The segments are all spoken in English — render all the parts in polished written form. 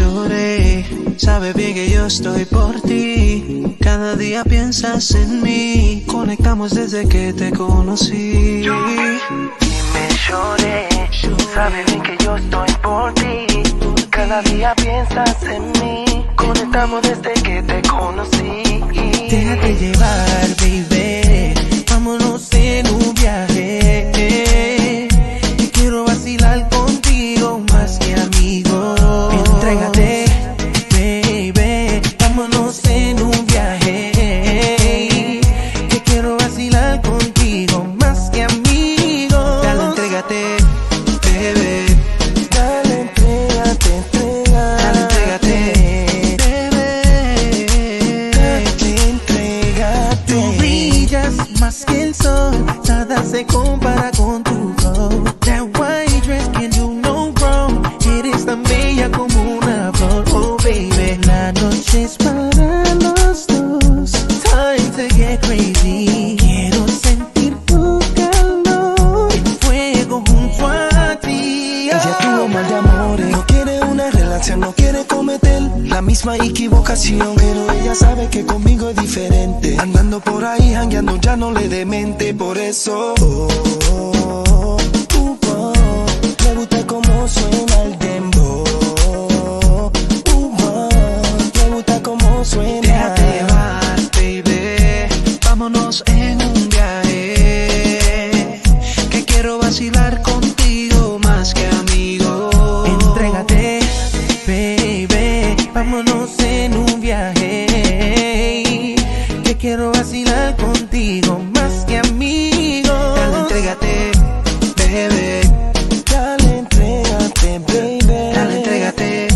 lloré, sabe bien que yo estoy por ti. Cada día piensas en mí, conectamos desde que te conocí. Dime lloré, sabe bien que yo estoy por ti. Cada día piensas en mí, conectamos desde que te conocí. Déjate llevar, baby, vámonos en un viaje. Que quiero vacilar contigo más que amigo. Entrégate, baby, vámonos en un viaje. Que quiero vacilar contigo más que amigo. Dale, entrégate, bebé. Dale, entrégate, Dale, entrégate, entrégate. tú brillas más que el sol, nada se compara con tu flow. That white dress can do no wrong, eres tan bella como una flor. Oh baby, la noche es para los dos, time to get crazy. Quiero sentir tu calor, el fuego junto a ti. Ella tuvo mal de amores, no quiere una relación, no quiere cometer la misma equivocación, pero ella sabe que conmigo es diferente. Andando por ahí, jangueando, ya no le demente. Por eso le gusta cómo suena el dembow. Le gusta cómo suena. Déjate llevar, baby, vámonos en un viaje. Que quiero vacilar contigo más que amigo. Entrégate, baby, vámonos en un viaje. Que quiero vacilar contigo más que amigo. Dale, entrégate, bebé. Dale, entrégate, baby. Dale, entrégate,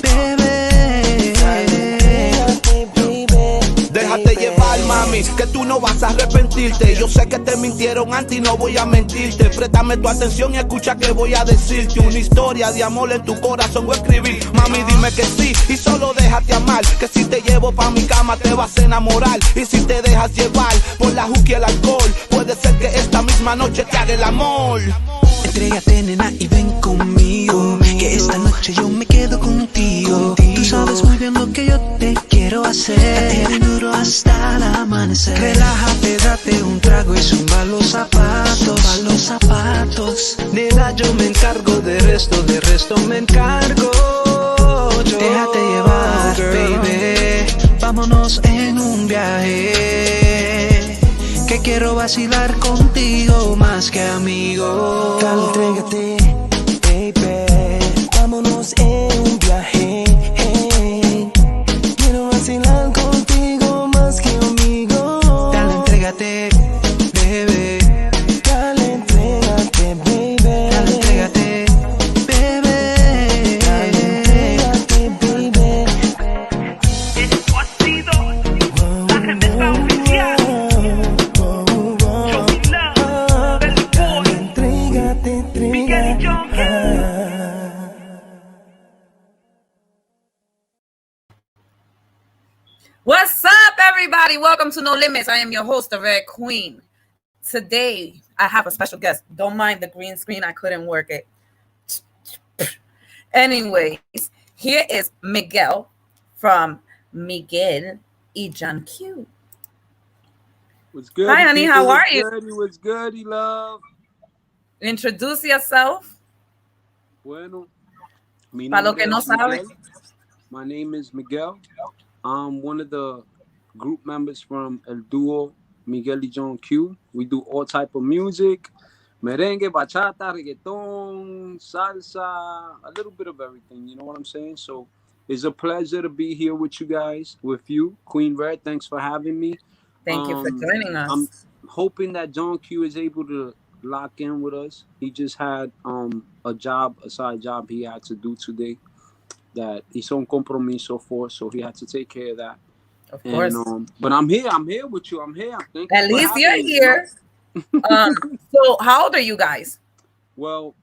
bebé. Déjate llevar, mami, que tú no vas a arrepentirte. Yo sé que te mintieron antes y no voy a mentirte. Préstame tu atención y escucha que voy a decirte. Una historia de amor en tu corazón voy a escribir. Mami, dime que sí y solo déjate amar. Que si te llevo pa' mi cama te vas a enamorar. Y si te dejas llevar por la juca y el alcohol, puede ser que esta misma noche te haga el amor. Entrégate, nena, y ven conmigo, que esta noche yo me quedo contigo. Tú sabes muy bien lo que yo te quiero hacer. Date bien duro hasta el amanecer. Relájate, date un trago y zumba los zapatos. Nena, yo me encargo de resto me encargo yo. Déjate llevar, baby, vámonos en un viaje. Que quiero vacilar contigo más que amigo. Dale, entrégate, baby. Vámonos en un viaje. Quiero vacilar contigo más que amigo. Dale, entrégate, bebé. Dale, entrégate, baby. Dale, entrégate, bebé. Dale, entrégate, baby. Esto ha sido la remesa oficial. Miguell y Jon Q. What's up, everybody? Welcome to No Limits. I am your host, the Red Queen. Today, I have a special guest. Don't mind the green screen. I couldn't work it. Anyways, here is Miguel from Miguell y Jon Q. What's good? Hi, honey. How are you? What's good, love? Introduce yourself. Bueno, Para lo que no sabe. My name is Miguel. I'm one of the group members from el duo Miguell y Jon Q. We do all type of music, merengue, bachata, reggaeton, salsa, a little bit of everything. You know what I'm saying? So it's a pleasure to be here with you guys, with you, Queen Red. Thanks for having me. Thank you for joining us. I'm hoping that Jon Q is able to lock in with us. He just had a side job he had to do today that hizo un compromiso for, so he had to take care of that. Of course. But I'm here with you. I'm here. Thank you. At least you're here. So how old are you guys? Well,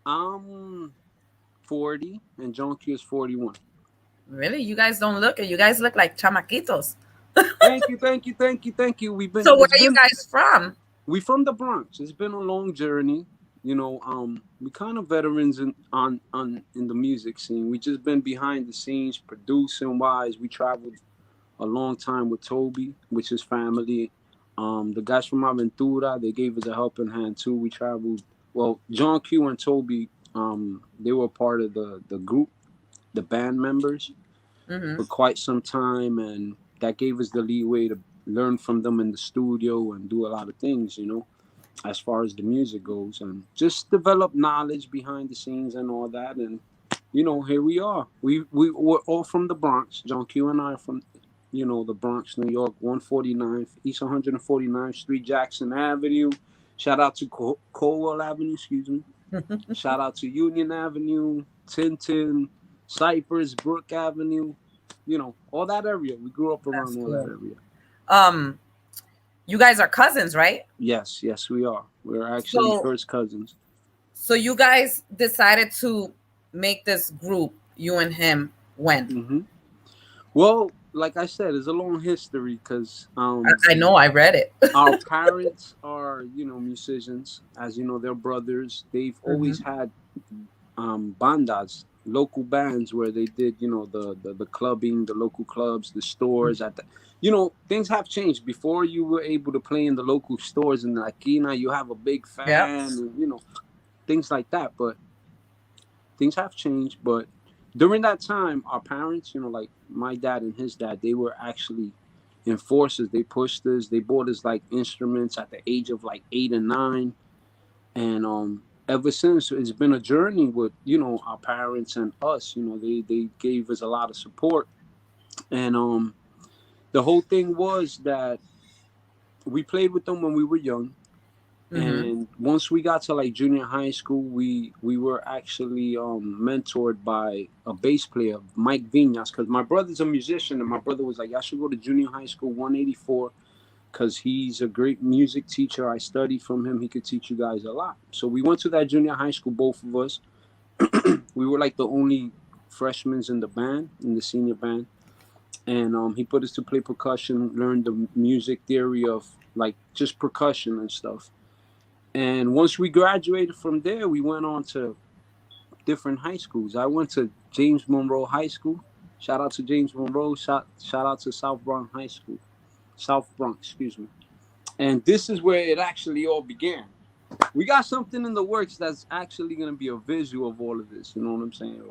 I'm 40 and Jon Q is 41. Really? You guys don't look it. You guys look like chamaquitos. Thank you. So where are you guys from? We from the Bronx. It's been a long journey. we kind of veterans in the music scene. We just been behind the scenes, producing wise. We traveled a long time with Toby, which is family. The guys from Aventura, they gave us a helping hand too. We traveled. Well, John Q and Toby, they were part of the group, the band members, Mm-hmm. for quite some time, and that gave us the leeway to learn from them in the studio and do a lot of things, as far as the music goes, and just develop knowledge behind the scenes and all that. And here we are. We were all from the Bronx. John Q and I are from, the Bronx, New York, 149th East 149th Street, Jackson Avenue. Shout out to Colwell Avenue, excuse me. Shout out to Union Avenue, Tinton, Cypress, Brook Avenue. All that area. We grew up That's around all that cool. area. You guys are cousins, right? Yes, we are. We're actually So, first cousins. so you guys decided to make this group, you and him, when? hmm Well, like I said, it's a long history because I know, I read it. our parents are, musicians. As you know, they're brothers. They've always Mm-hmm. had bandas, local bands where they did, the clubbing, the local clubs, the stores. Things have changed. Before you were able to play in the local stores in the Aquina, you have a big Yep. fan, and, things like that. But things have changed. But during that time, our parents, like my dad and his dad, they were actually enforcers. They pushed us. They bought us like instruments at the age of like 8 and 9, and ever since it's been a journey with our parents and us. They gave us a lot of support, and the whole thing was that we played with them when we were young. Mm-hmm. And once we got to like junior high school, we were actually mentored by a bass player, Mike Vinas, because my brother's a musician, and my brother was like, "I should go to junior high school 184, because he's a great music teacher. I studied from him. He could teach you guys a lot." So we went to that junior high school, both of us. We were like the only freshmen in the band, in the senior band, and he put us to play percussion, learn the music theory of like just percussion and stuff. And once we graduated from there, we went on to different high schools. I went to James Monroe High School. Shout out to James Monroe. Shout out to South Bronx High School. South Bronx, excuse me. And this is where it actually all began. We got something in the works that's actually going to be a visual of all of this. You know what I'm saying?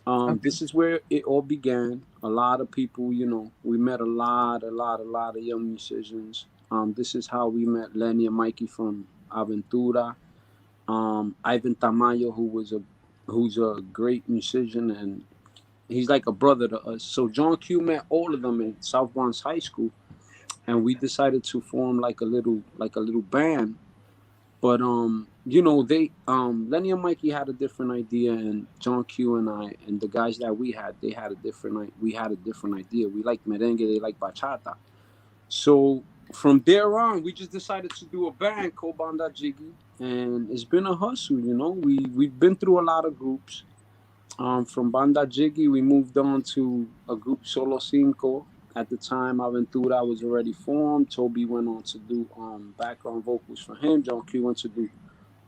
Okay. This is where it all began. A lot of people, we met a lot of young musicians. This is how we met Lenny and Mikey from Aventura. Ivan Tamayo, who's a great musician, and he's like a brother to us. So John Q met all of them in South Bronx High School, and we decided to form like a little band. But they Lenny and Mikey had a different idea, and John Q and I and the guys that they had a different idea. We like merengue, they like bachata. So from there on, we just decided to do a band called Banda Jiggy, and it's been a hustle. We've been through a lot of groups. From Banda Jiggy, we moved on to a group, Solo Cinco. At the time, Aventura was already formed. Toby went on to do background vocals for him. John Q went to do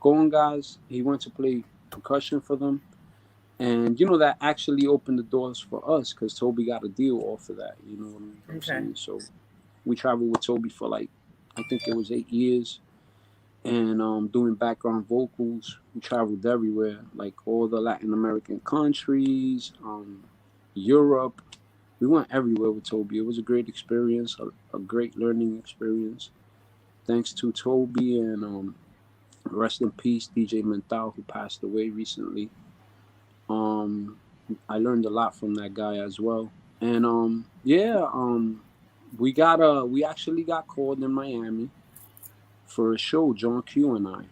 congas. He went to play percussion for them. And, that actually opened the doors for us because Toby got a deal off of that. You know what I'm Okay. saying? So we traveled with Toby for like, I think it was 8 years. And doing background vocals. We traveled everywhere, like all the Latin American countries, Europe. We went everywhere with Toby. It was a great experience, a great learning experience. Thanks to Toby, and rest in peace, DJ Mental, who passed away recently. I learned a lot from that guy as well. And we actually got called in Miami for a show, John Q and I.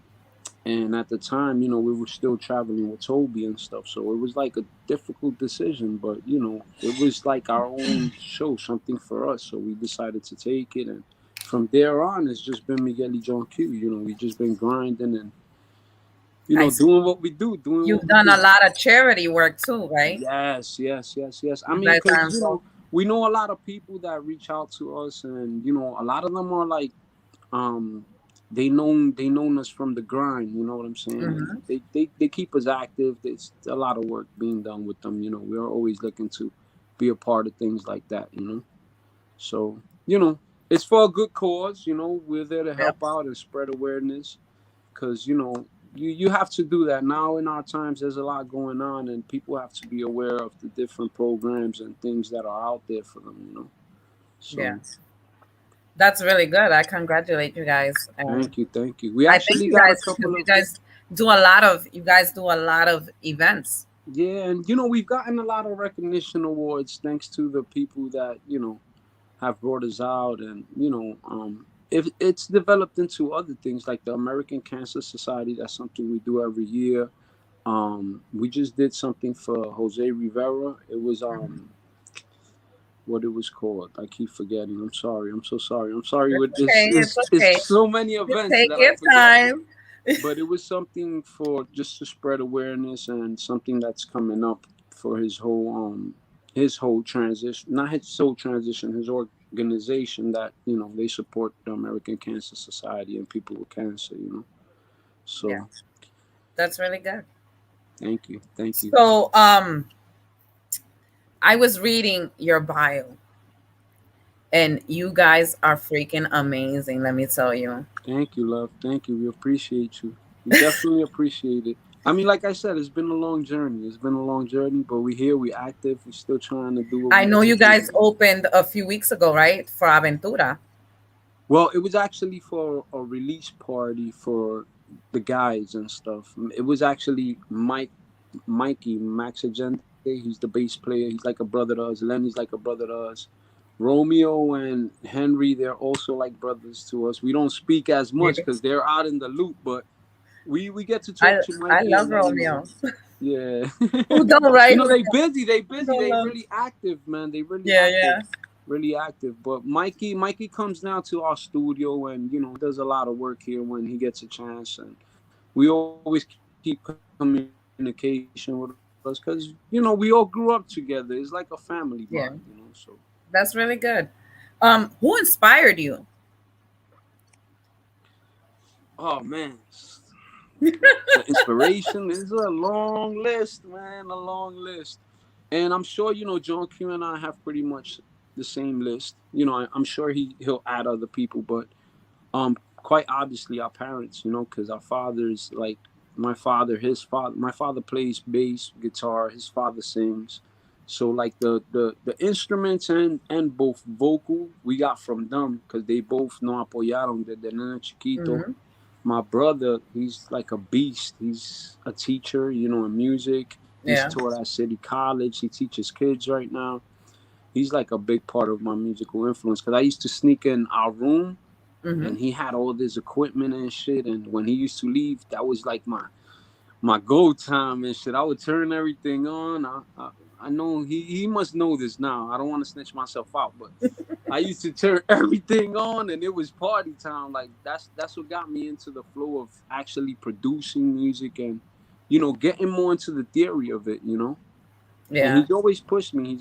And at the time, we were still traveling with Toby and stuff. So it was like a difficult decision, but, it was like our own show, something for us. So we decided to take it. And from there on, it's just been Miguel y Jon Q. We've just been grinding and, doing what we do, You've done a lot of charity work too, right? Yes. I You mean, guys are because, involved. we know a lot of people that reach out to us, and, a lot of them are like, known us from the grind. You know what I'm saying? And Mhm. they keep us active. There's a lot of work being done with them. You know, we're always looking to be a part of things like that. You know, so it's for a good cause. You know, we're there to Yep. help out and spread awareness because you have to do that now in our times. There's a lot going on, and people have to be aware of the different programs and things that are out there for them. So Yes. That's really good. I congratulate you guys, and thank you. We I thank actually you got a guys because couple you of guys do a lot of events. yeah, and we've gotten a lot of recognition awards thanks to the people that have brought us out, and if it's developed into other things like the American Cancer Society. That's something we do every year. We just did something for Jose Rivera. It was what it was called. I keep forgetting. I'm sorry. I'm so sorry. I'm sorry. It's With this, okay. It's it's okay. so many You events take that I your forget. time. But it was something for just to spread awareness and something that's coming up for his whole transition, not his soul transition, his organization that they support the American Cancer Society and people with cancer. Yeah, So that's really good. thank you, So, I was reading your bio, and you guys are freaking amazing. Let me tell you. thank you, love, thank you. We appreciate you. We definitely appreciate it. I mean, like I said, it's been a long journey. It's been a long journey, but we're here. We're active. We're still trying to do what I we know need to you do. guys opened a few weeks ago, right, for Aventura. Well, it was actually for a release party for the guys and stuff. It was actually Mikey Max Agente. He's the bass player. He's like a brother to us. Lenny's like a brother to us. Romeo and Henry, they're also like brothers to us. We don't speak as much Really? because they're out in the loop, but we get to I talk to I Mikey love and Lenny, man. Romeo. Yeah. Who don't, right? They busy. They Who busy. don't They love? really active, man. They really Yeah, active. yeah. Really active. But Mikey comes down to our studio and does a lot of work here when he gets a chance. And we always keep communication with us because we all grew up together. It's like a family bond. So Yeah. That's really good. Who inspired you? oh man, the inspiration is a long list, man. A long list. And I'm sure John Q and I have pretty much the same list. I'm sure he'll add other people, but quite obviously our parents. Because our fathers, like my father, his father, my father plays bass guitar, his father sings. So like the instruments and both vocal we got from them because they both no apoyaron desde nene chiquito. Hmm. My brother, he's like a beast. He's a teacher, in music. He's Yeah. taught at City College. He teaches kids right now. He's like a big part of my musical influence because I used to sneak in our room Hmm. and he had all this equipment and shit. And when he used to leave, that was like my go time and shit. I would turn everything on. I know he must know this now. I don't want to snitch myself out, but I used to turn everything on and it was party time. Like that's what got me into the flow of actually producing music and getting more into the theory of it. And Yeah. he's always pushed me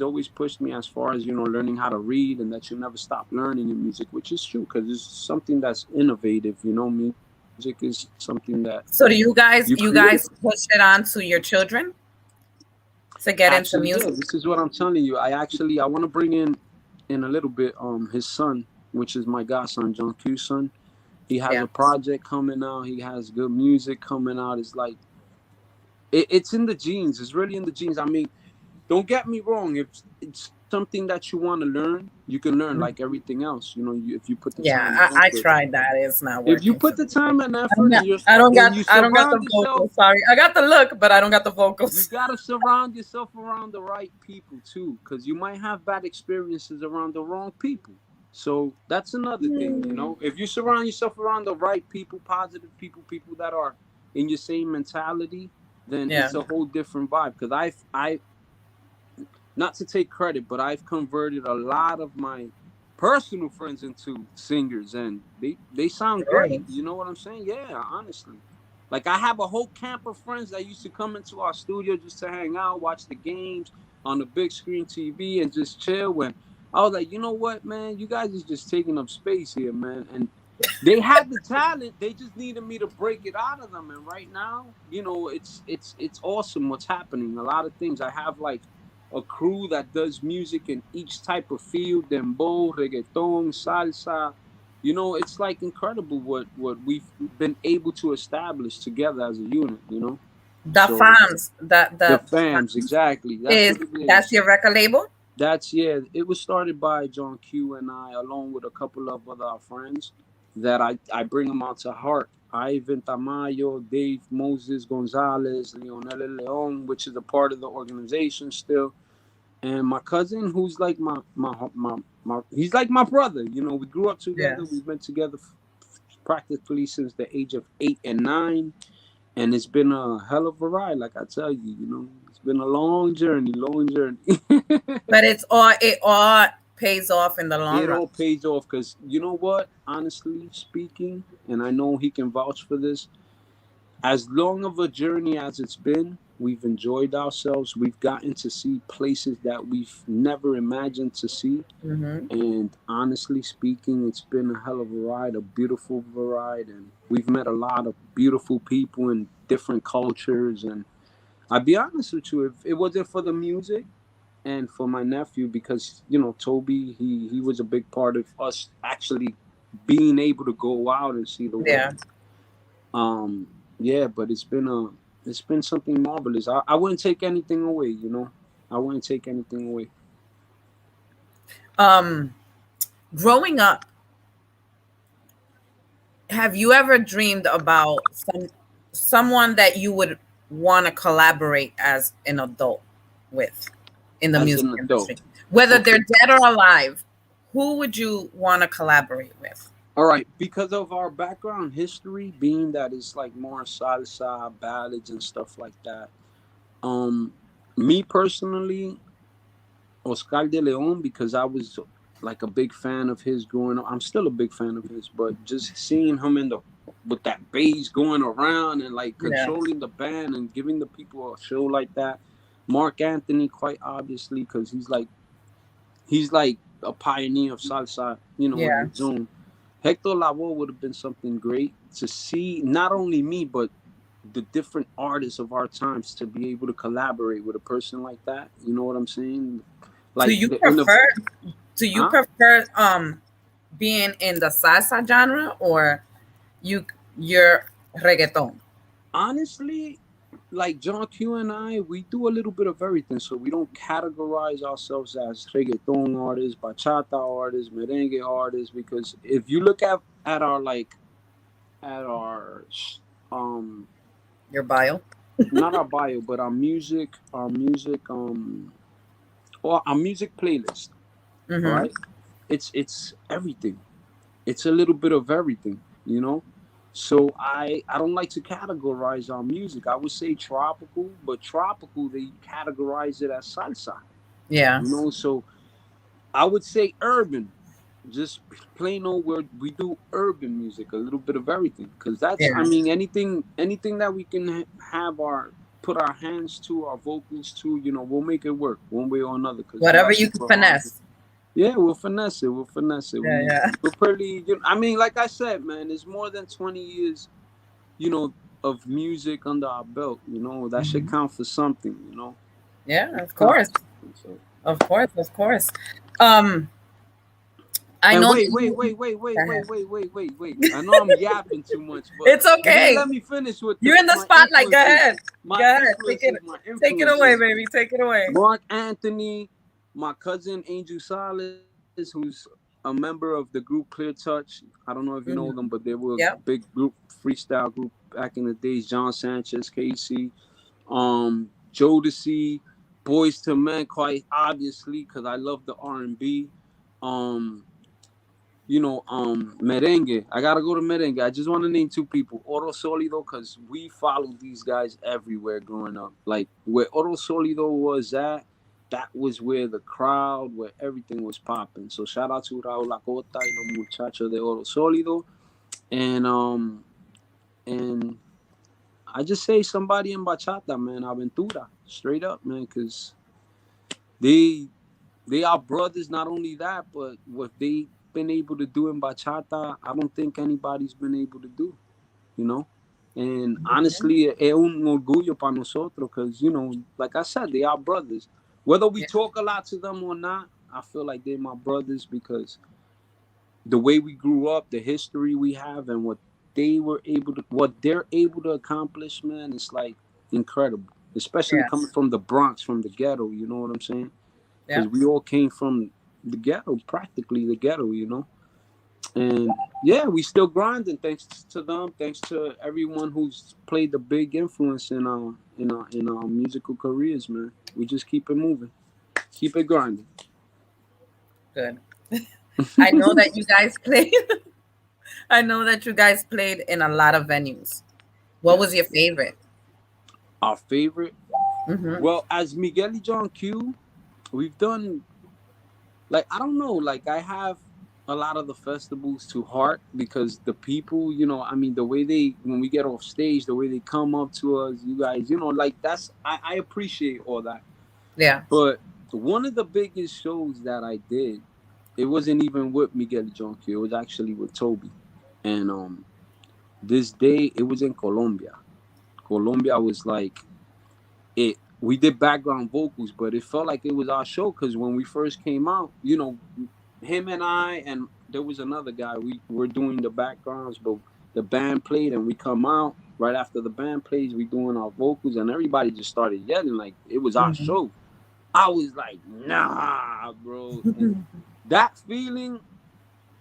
as far as learning how to read and that you never stop learning in music, which is true because it's something that's innovative. Music is something that So do you you guys create. you guys push it on to your children to get into Actually, yeah, music? this is what I'm telling you. I want to bring in a little bit his son, which is my godson, John Q's son. He has Yeah. a project coming out. He has good music coming out. It's like it's in the genes. It's really in the genes. I mean, don't get me wrong. If it's something that you want to learn, you can learn like Mhm. everything else. If you put the Yeah, time and I effort. tried that. It's not If you working for put the me. time and I'm effort not, and you I and you don't got the surround yourself, vocals. Sorry, I got the look, but I don't got the you vocals. gotta surround yourself around the right people too, because you might have bad experiences around the wrong people. So that's another thing. If you surround yourself around the right people, positive people, people that are in your same mentality, then Yeah. it's a whole different vibe. Because I not to take credit, but I've converted a lot of my personal friends into singers, and they sound great. Really? You know what I'm saying? Yeah, honestly. Like I have a whole camp of friends that used to come into our studio just to hang out, watch the games on the big screen TV, and just chill. When I was like, you know what, man, you guys is just taking up space here, man. And They had the talent. They just needed me to break it out of them. And right now, you know, it's awesome what's happening. A lot of things. I have like a crew that does music in each type of field: dembow, reggaeton, salsa. You know, it's like incredible what we've been able to establish together as a unit. You know, The so fans, the the fams, exactly. That's is what it that's is. your record label? That's yeah. It was started by John Q and I, along with a couple of other friends. That I bring them out to heart. Ivan Tamayo, Dave Moses Gonzalez, Leonel Leon, which is a part of the organization still, and my cousin, who's like my he's like my brother. You know, we grew up together. Yes. We've been together practically since the age of 8 and 9, and it's been a hell of a ride. Like I tell you, you know, it's been a long journey, long journey. But it all pays off in the long It run. all pays off because you know what? Honestly speaking, and I know he can vouch for this. As long of a journey as it's been, we've enjoyed ourselves. We've gotten to see places that we've never imagined to see. Hmm. And honestly speaking, it's been a hell of a ride, a beautiful ride, and we've met a lot of beautiful people in different cultures. And I'll be honest with you, if it wasn't for the music and for my nephew, because you know Toby, he was a big part of us actually being able to go out and see the Yeah. world. Yeah, but it's been something marvelous. I wouldn't take anything away, you know. I wouldn't take anything away. Um, growing up, have you ever dreamed about someone that you would want to collaborate as an adult with in the As music an adult, industry? Whether they're okay. dead or alive, who would you want to collaborate with? All right, because of our background history, being that it's like more salsa, ballads, and stuff like that. Um, Me personally, Oscar de Leon, because I was like a big fan of his growing up. I'm still a big fan of his, but just seeing him in the with that bass going around and like Yeah. controlling the band and giving the people a show like that. Mark Anthony, quite obviously, because he's like a pioneer of salsa, you know, in Yeah. the zone. Hector Lavoe would have been something great to see, not only me, but the different artists of our times to be able to collaborate with a person like that. You know what I'm saying? Do Like you in the prefer do you huh? prefer being in the salsa genre, or you're reggaeton? Honestly, like John Q and I, we do a little bit of everything. So we don't categorize ourselves as reggaeton artists, bachata artists, merengue artists, because if you look at our like at um Your bio? not our bio, but or our music playlist, all Mm-hmm. right? It's everything. It's a little bit of everything, you know. So I don't like to categorize our music. I would say tropical, but tropical they categorize it as salsa, Yeah. you know. So I would say urban, just plain old word. We do urban music, a little bit of everything, because that's I Yeah. mean anything that we can have our put our hands to, our vocals to, you know, we'll make it work one way or another, because we Whatever are you can super hard. finesse. Yeah, we'll finesse it. We'll finesse it. Yeah, yeah. We're pretty. You know, I mean, like I said, man, it's more than 20 years, you know, of music under our belt. You know, that should Mhm. count for something. You know, Yeah, it of count course. for something. So. Of course, of course. Um, I And know that wait, wait, you wait, wait, wait, go wait, ahead. wait, wait, wait, wait. I know I'm yapping too much, but It's you didn't okay. let me finish with You're in the my spotlight. Go influences. ahead. My Go ahead. influences. My Take it away, influences. baby. Take it away. Mark Anthony, my cousin Angel Salas, who's a member of the group Clear Touch. I don't know if you know them, Hmm. but they were a Yep. big group, freestyle group back in the days. John Sanchez, Casey, Jodeci, Boys to Men, quite obviously, because I love the R&B. Um, merengue. I gotta go to merengue. I just want to name two people. Oro Solido, because we followed these guys everywhere growing up. Like where Oro Solido was at, that was where the crowd, where everything was popping. So shout out to Raúl Lacota y los muchachos de Oro Solido. And I just say somebody in bachata, man, Aventura, straight up, man, because they they are brothers. Not only that, but what been able to do in bachata, I don't think anybody's been able to do, you know. And honestly, es un orgullo para nosotros because, you know, like I said, they are brothers. Whether we Yeah. talk a lot to them or not, I feel like they're my brothers because the way we grew up, the history we have, and what they're able to accomplish, man, it's like incredible. Especially coming Yes. from the Bronx, from the ghetto, you know what I'm saying? Yeah. Because we all came from the ghetto, practically the ghetto, you know. And yeah, we still grinding thanks to them, thanks to everyone who's played a big influence in our musical careers, man. We just keep it moving, keep it grinding. Good. I know that you guys played. I know that you guys played in a lot of venues. What was Yes. your favorite? Our favorite, Mm-hmm. well, as Miguel y Jon Q, we've done, like, I don't know, like I have a lot of the festivals to heart because the people, you know, I mean, the way they, when we get off stage, the way they come up to us, you guys, you know, like I appreciate all that. Yeah. But one of the biggest shows that I did, it wasn't even with Miguel y Jon Q, it was actually with Toby. And this day it was in Colombia. Colombia was like, it we did background vocals, but it felt like it was our show because when we first came out, you know, him and I and there was another guy, we were doing the backgrounds, but the band played and we come out right after the band plays, we doing our vocals and everybody just started yelling like it was our Mm-hmm. show. I was like, nah, bro. And that feeling,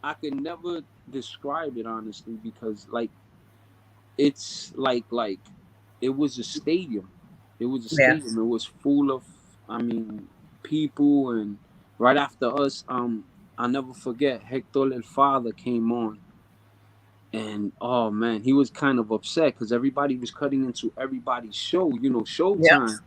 I could never describe it honestly because like it's like it was a stadium. It was a Yes. stadium. It was full of, I mean, people. And right after us, I'll never forget Hector El Father came on, and oh man, he was kind of upset because everybody was cutting into everybody's show, you know, Yep. showtime,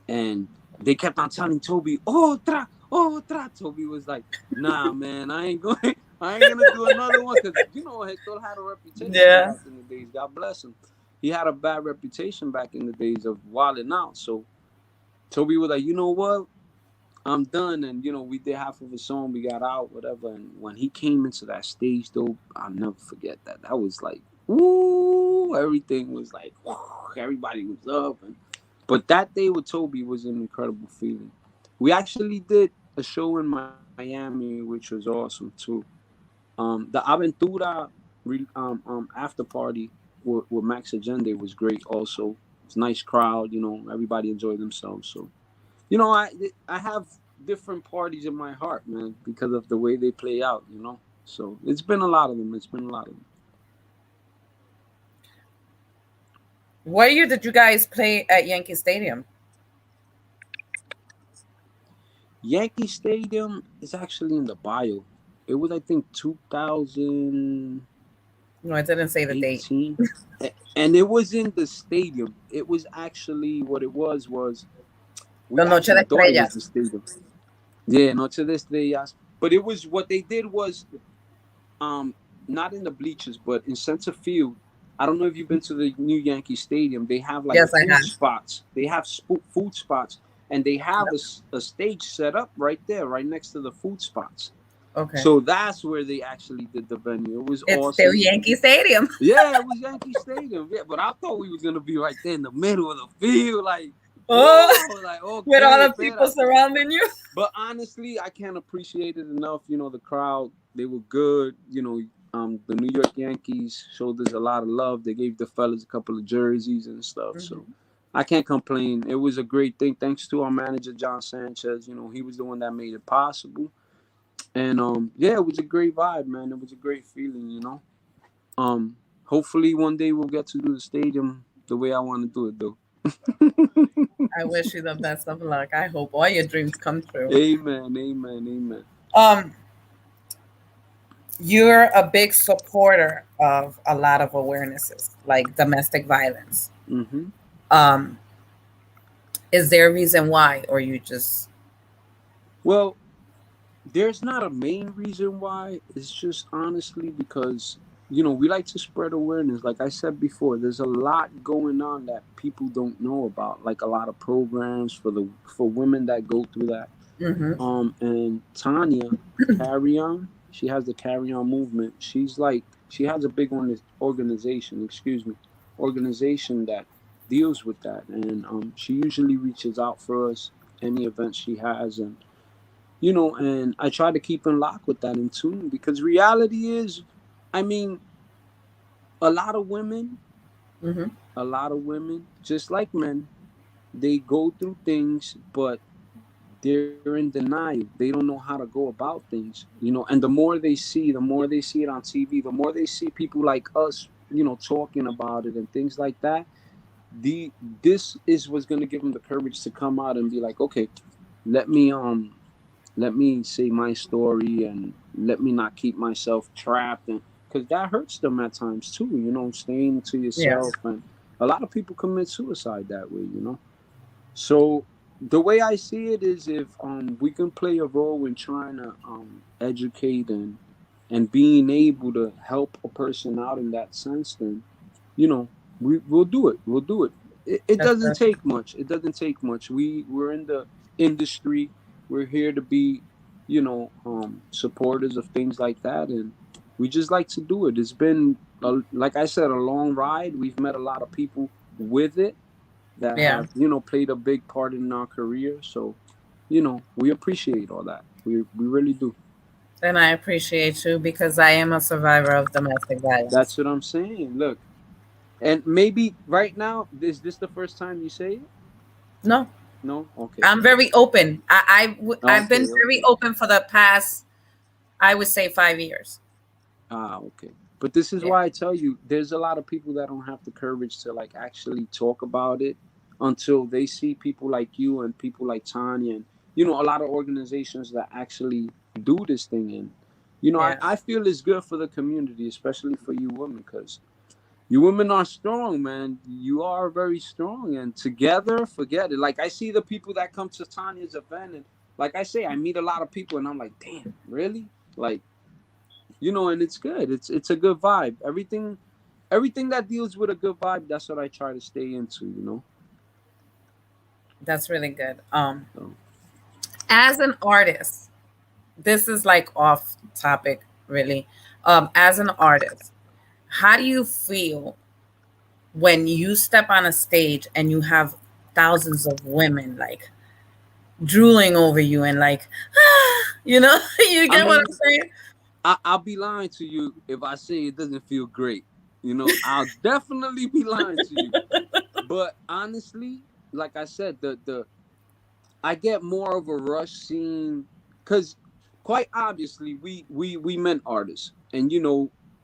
and they kept on telling Toby, "Otra, otra." Toby was like, "Nah, man, I ain't going. I ain't gonna do another one because you know Hector had a reputation Yeah. back in the days. God bless him. He had a bad reputation back in the days of wilding out. So Toby was like, you know what? I'm done. And you know, we did half of a song. We got out, whatever. And when he came into that stage, though, I'll never forget that. That was like, woo! Everything was like, woo, everybody was up. But that day with Toby was an incredible feeling. We actually did a show in Miami, which was awesome too. The Aventura after party with Max Agenda was great. Also, it's a nice crowd. You know, everybody enjoyed themselves. So, you know, I have different parties in my heart, man, because of the way they play out. You know, so it's been a lot of them. It's been a lot of them. What year did you guys play at Yankee Stadium? Yankee Stadium is actually in the bio. It was, I think, 2018, No, it didn't say the date. and it was in the stadium. It was actually what it was La we Noche de actually thought it was the Estrellas. stadium. Yeah, Noche de Estrellas. But it was what they did was um not in the bleachers, but in center field. I don't know if you've been to the new Yankee Stadium. They have like Yes, I food have. spots. They have food spots, and they have a stage set up right there, right next to the food spots. Okay. So that's where they actually did the venue. It was It's still awesome. Yankee Stadium. Yeah, it was Yankee Stadium. Yeah, but I thought we was gonna be right there in the middle of the field, like, Oh, whoa, like with all okay, the people espérate. surrounding you. But honestly, I can't appreciate it enough. You know, the crowd, they were good. You know, the New York Yankees showed us a lot of love. They gave the fellas a couple of jerseys and stuff. So Mhm. I can't complain. It was a great thing. Thanks to our manager, John Sanchez. You know, he was the one that made it possible. And yeah, it was a great vibe, man. It was a great feeling, you know. Hopefully one day we'll get to do the stadium the way I want to do it, though. I wish you the best of luck. I hope all your dreams come true. Amen, amen, amen. Um, you're a big supporter of a lot of awarenesses, like domestic violence. Hmm. Um, is there a reason why, or you just Well, there's not a main reason why. It's just honestly because, you know, we like to spread awareness. Like I said before, there's a lot going on that people don't know about, like a lot of programs for women that go through that. hmm And Tanya Carry On, She has the Carry On movement. She's like, she has a big organization, excuse me, organization that deals with that. And she usually reaches out for us any event she has. And, and I try to keep in lock with that, in tune, because reality is, I mean, a lot of women, Mm-hmm. a lot of women, just like men, they go through things, but they're in denial. They don't know how to go about things. And the more they see it on TV, the more they see people like us, talking about it and things like that. This is what's gonna give them the courage to come out and be like, okay, let me let me say my story, and let me not keep myself trapped, and because that hurts them at times too. Staying to Yes. yourself, and a lot of people commit suicide that way. So the way I see it is, if we can play a role in trying to educate and being able to help a person out in that sense, then we'll do it. We'll do it. It That's doesn't good. take much. It doesn't take much. We're in the industry. We're here to be, supporters of things like that, and we just like to do it. It's been, like I said, a long ride. We've met a lot of people with it that Yeah. have played a big part in our career. So we appreciate all that. We really do. And I appreciate you because I am a survivor of domestic violence. That's what I'm saying. Look, and maybe right now, is this the first time you say it? No, No. Okay. I'm very open. I've been Okay. very Okay. open for the past, I would say, 5 years. Okay. But this is Yeah. why I tell you, there's a lot of people that don't have the courage to like actually talk about it until they see people like you and people like Tanya, and a lot of organizations that actually do this thing. And I, Yeah. I feel it's good for the community, especially for you women, because you women are strong, man. You are very strong, and together, forget it. Like, I see the people that come to Tanya's event, and like I say, I meet a lot of people, and I'm like, damn, really? Like, and it's good. It's a good vibe. Everything that deals with a good vibe, that's what I try to stay into. That's really good. So, As an artist, this is like off topic, really. As an artist, how do you feel when you step on a stage and you have thousands of women like drooling over you and like, you I get what mean, I'm saying? I'll be lying to you if I say it doesn't feel great. I'll definitely be lying to you. But honestly, like I said, the I get more of a rush seeing, because quite obviously we men artists, and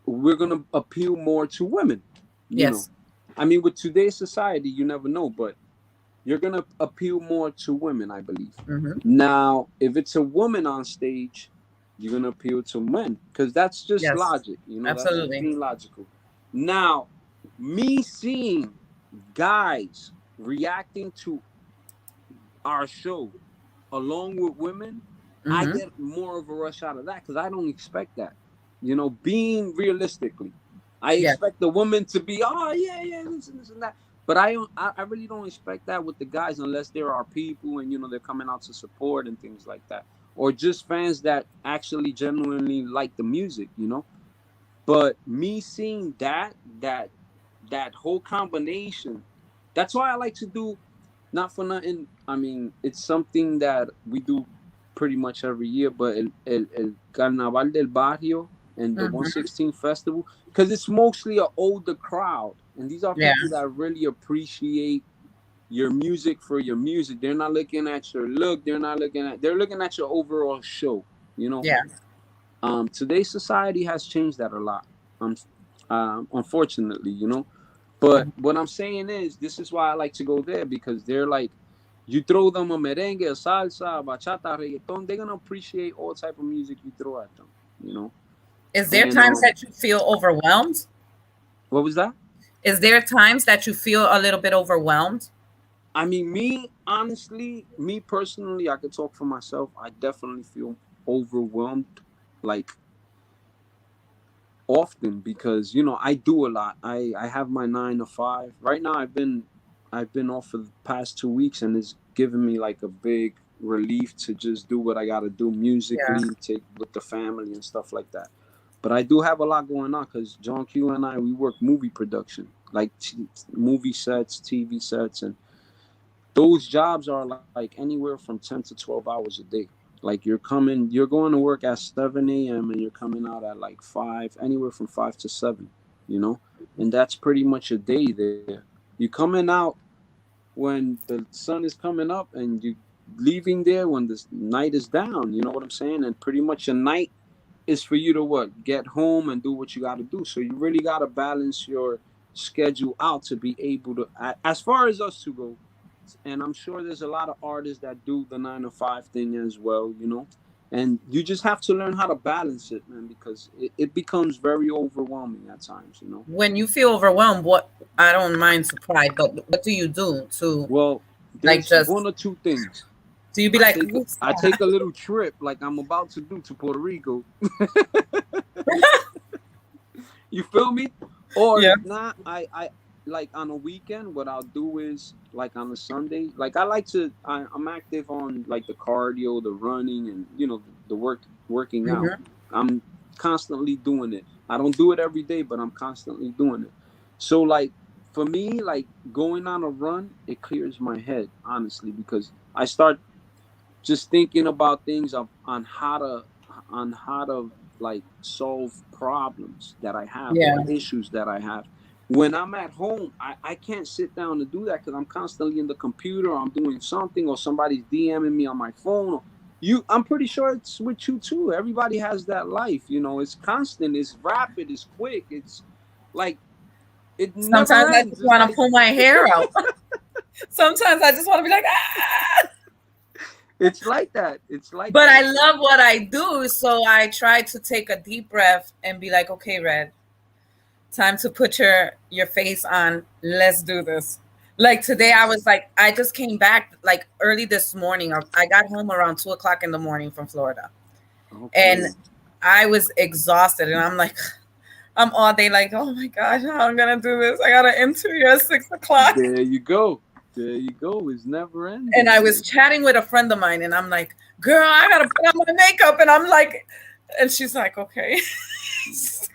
we're gonna appeal more to women. You know, Yes. I mean, with today's society, you never know, but you're gonna appeal more to women, I believe. Hmm. Now, if it's a woman on stage, you're gonna appeal to men, because that's just Yes. logic. That's just Absolutely. being logical. Now, me seeing guys reacting to our show along with women, I Hmm. get more of a rush out of that, because I don't expect that. Being realistically, I Yes. expect the woman to be, oh yeah, yeah, this and that. But I really don't expect that with the guys, unless there are people and they're coming out to support and things like that, or just fans that actually genuinely like the music. But me seeing that whole combination, that's why I like to do, not for nothing. I mean, it's something that we do pretty much every year, but el Carnaval del Barrio and the Hmm. 116 Festival, because it's mostly an older crowd. And these are Yeah. people that really appreciate your music for your music. They're not looking at your look. They're looking at your overall show. You know, Yeah. Today's society has changed that a lot. Um, unfortunately. But Mhm. what I'm saying is, this is why I like to go there, because they're like, you throw them a merengue, a salsa, bachata, reggaeton, they're gonna appreciate all type of music you throw at them. You know. Is there And times that you feel overwhelmed? what was that? Is there times that you feel a little bit overwhelmed? I mean, me honestly, me personally, I could talk for myself. I definitely feel overwhelmed, like, often, because I do a lot. I have my 9 to 5 right now. I've been off for the past 2 weeks, and it's given me like a big relief to just do what I got to do musically, Yeah. take with the family and stuff like that. But I do have a lot going on because John Q and I, we work movie production, like movie sets, TV sets, and those jobs are like anywhere from 10 to 12 hours a day. Like you're going to work at 7 a.m. and you're coming out at like 5, anywhere from 5 to 7, you know? And that's pretty much a day there. You're coming out when the sun is coming up and you leaving there when the night is down, you know what I'm saying? And pretty much a night is for you to what? Get home and do what you got to do. So you really got to balance your schedule out to be able to, as far as us to go. And I'm sure there's a lot of artists that do the 9 to 5 thing as well, you know. And you just have to learn how to balance it, man, because it becomes very overwhelming at times, you know. When you feel overwhelmed, what, I don't mind to cry, but what do you do to, Well, like, there's just, one or two things. do you be I like, take "Oops, I take a little trip like I'm about to do to Puerto Rico. You feel me? Or yeah, if not, I like on a weekend, what I'll do is like on a Sunday, like I like to, I'm active on like the cardio, the running, and you know the working out. hmm I'm constantly doing it. I don't do it every day, but I'm constantly doing it. So like for me, like going on a run, it clears my head honestly because I start just thinking about things on how to like solve problems that I have yeah, or issues that I have. When I'm at home, I can't sit down and do that because I'm constantly in the computer, I'm doing something, or somebody's DMing me on my phone. I'm pretty sure it's with you too. Everybody has that life, you know. It's constant, it's rapid, it's quick, it's like it never sometimes I ends. just It's want to like pull my hair out. Sometimes I just want to be like, ah. it's like that. It's like But I that. love what I do, so I try to take a deep breath and be like, okay, Red, time to put your face on. Let's do this. Like today, I was Yes. like, I just came back like early this morning. I got home around 2 o'clock in the morning from Florida, and Okay. I was exhausted. And I'm like, I'm all day like, oh my gosh, how I'm gonna do this? I got an interview at 6 o'clock. There you go. There you go. It's never And ending, I was man. chatting with a friend of mine, and I'm like, girl, I gotta put on my makeup. And I'm like, and she's like, okay. She's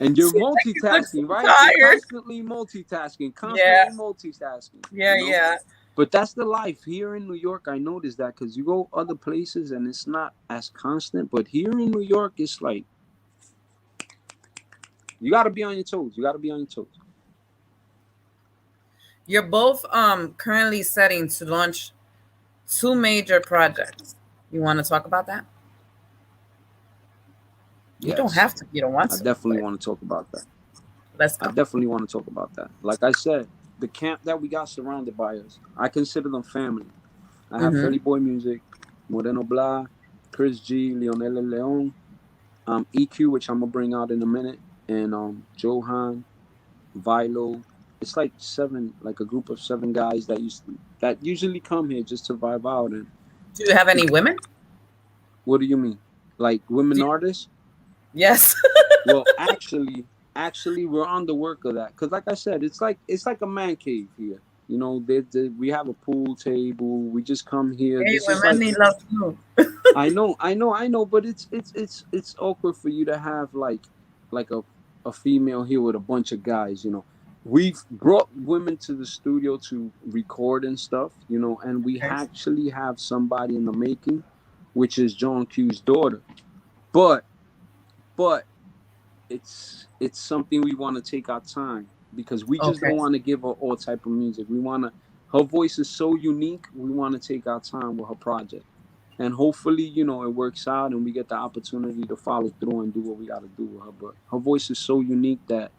And you're like, you look so multitasking, right? You're tired. constantly Yeah, multitasking, yeah, you know? yeah. But that's the life here in New York. I noticed that because you go other places and it's not as constant. But here in New York, it's like you got to be on your toes. You got to be on your toes. You're both currently setting to launch two major projects. You want to talk about that? You don't Yes, have to. You don't want I to, definitely but want to talk about that. let's I go. definitely want to talk about that. Like I said, the camp that we got surrounded by us, I consider them family. I have Mm-hmm. Philly Boy Music, Moreno Blah, Chris G, Leonel Leon, EQ, which I'm gonna bring out in a minute, and Johan, Vilo. It's like seven, like a group of seven guys that usually come here just to vibe out. And Do you have any women? what do you mean? Like women Do you, artists? yes. Well, actually, we're on the work of that because, like I said, it's like a man cave here. You know, we have a pool table. We just come here. Hey, This is women like need love too. I know, but it's awkward for you to have like a female here with a bunch of guys. You know, we've brought women to the studio to record and stuff. You know, and we Okay. actually have somebody in the making, which is John Q's daughter. But but it's something we want to take our time because we just Okay. don't want to give her all type of music. We want to. Her voice is so unique. We want to take our time with her project, and hopefully, it works out and we get the opportunity to follow through and do what we got to do with her. But her voice is so unique that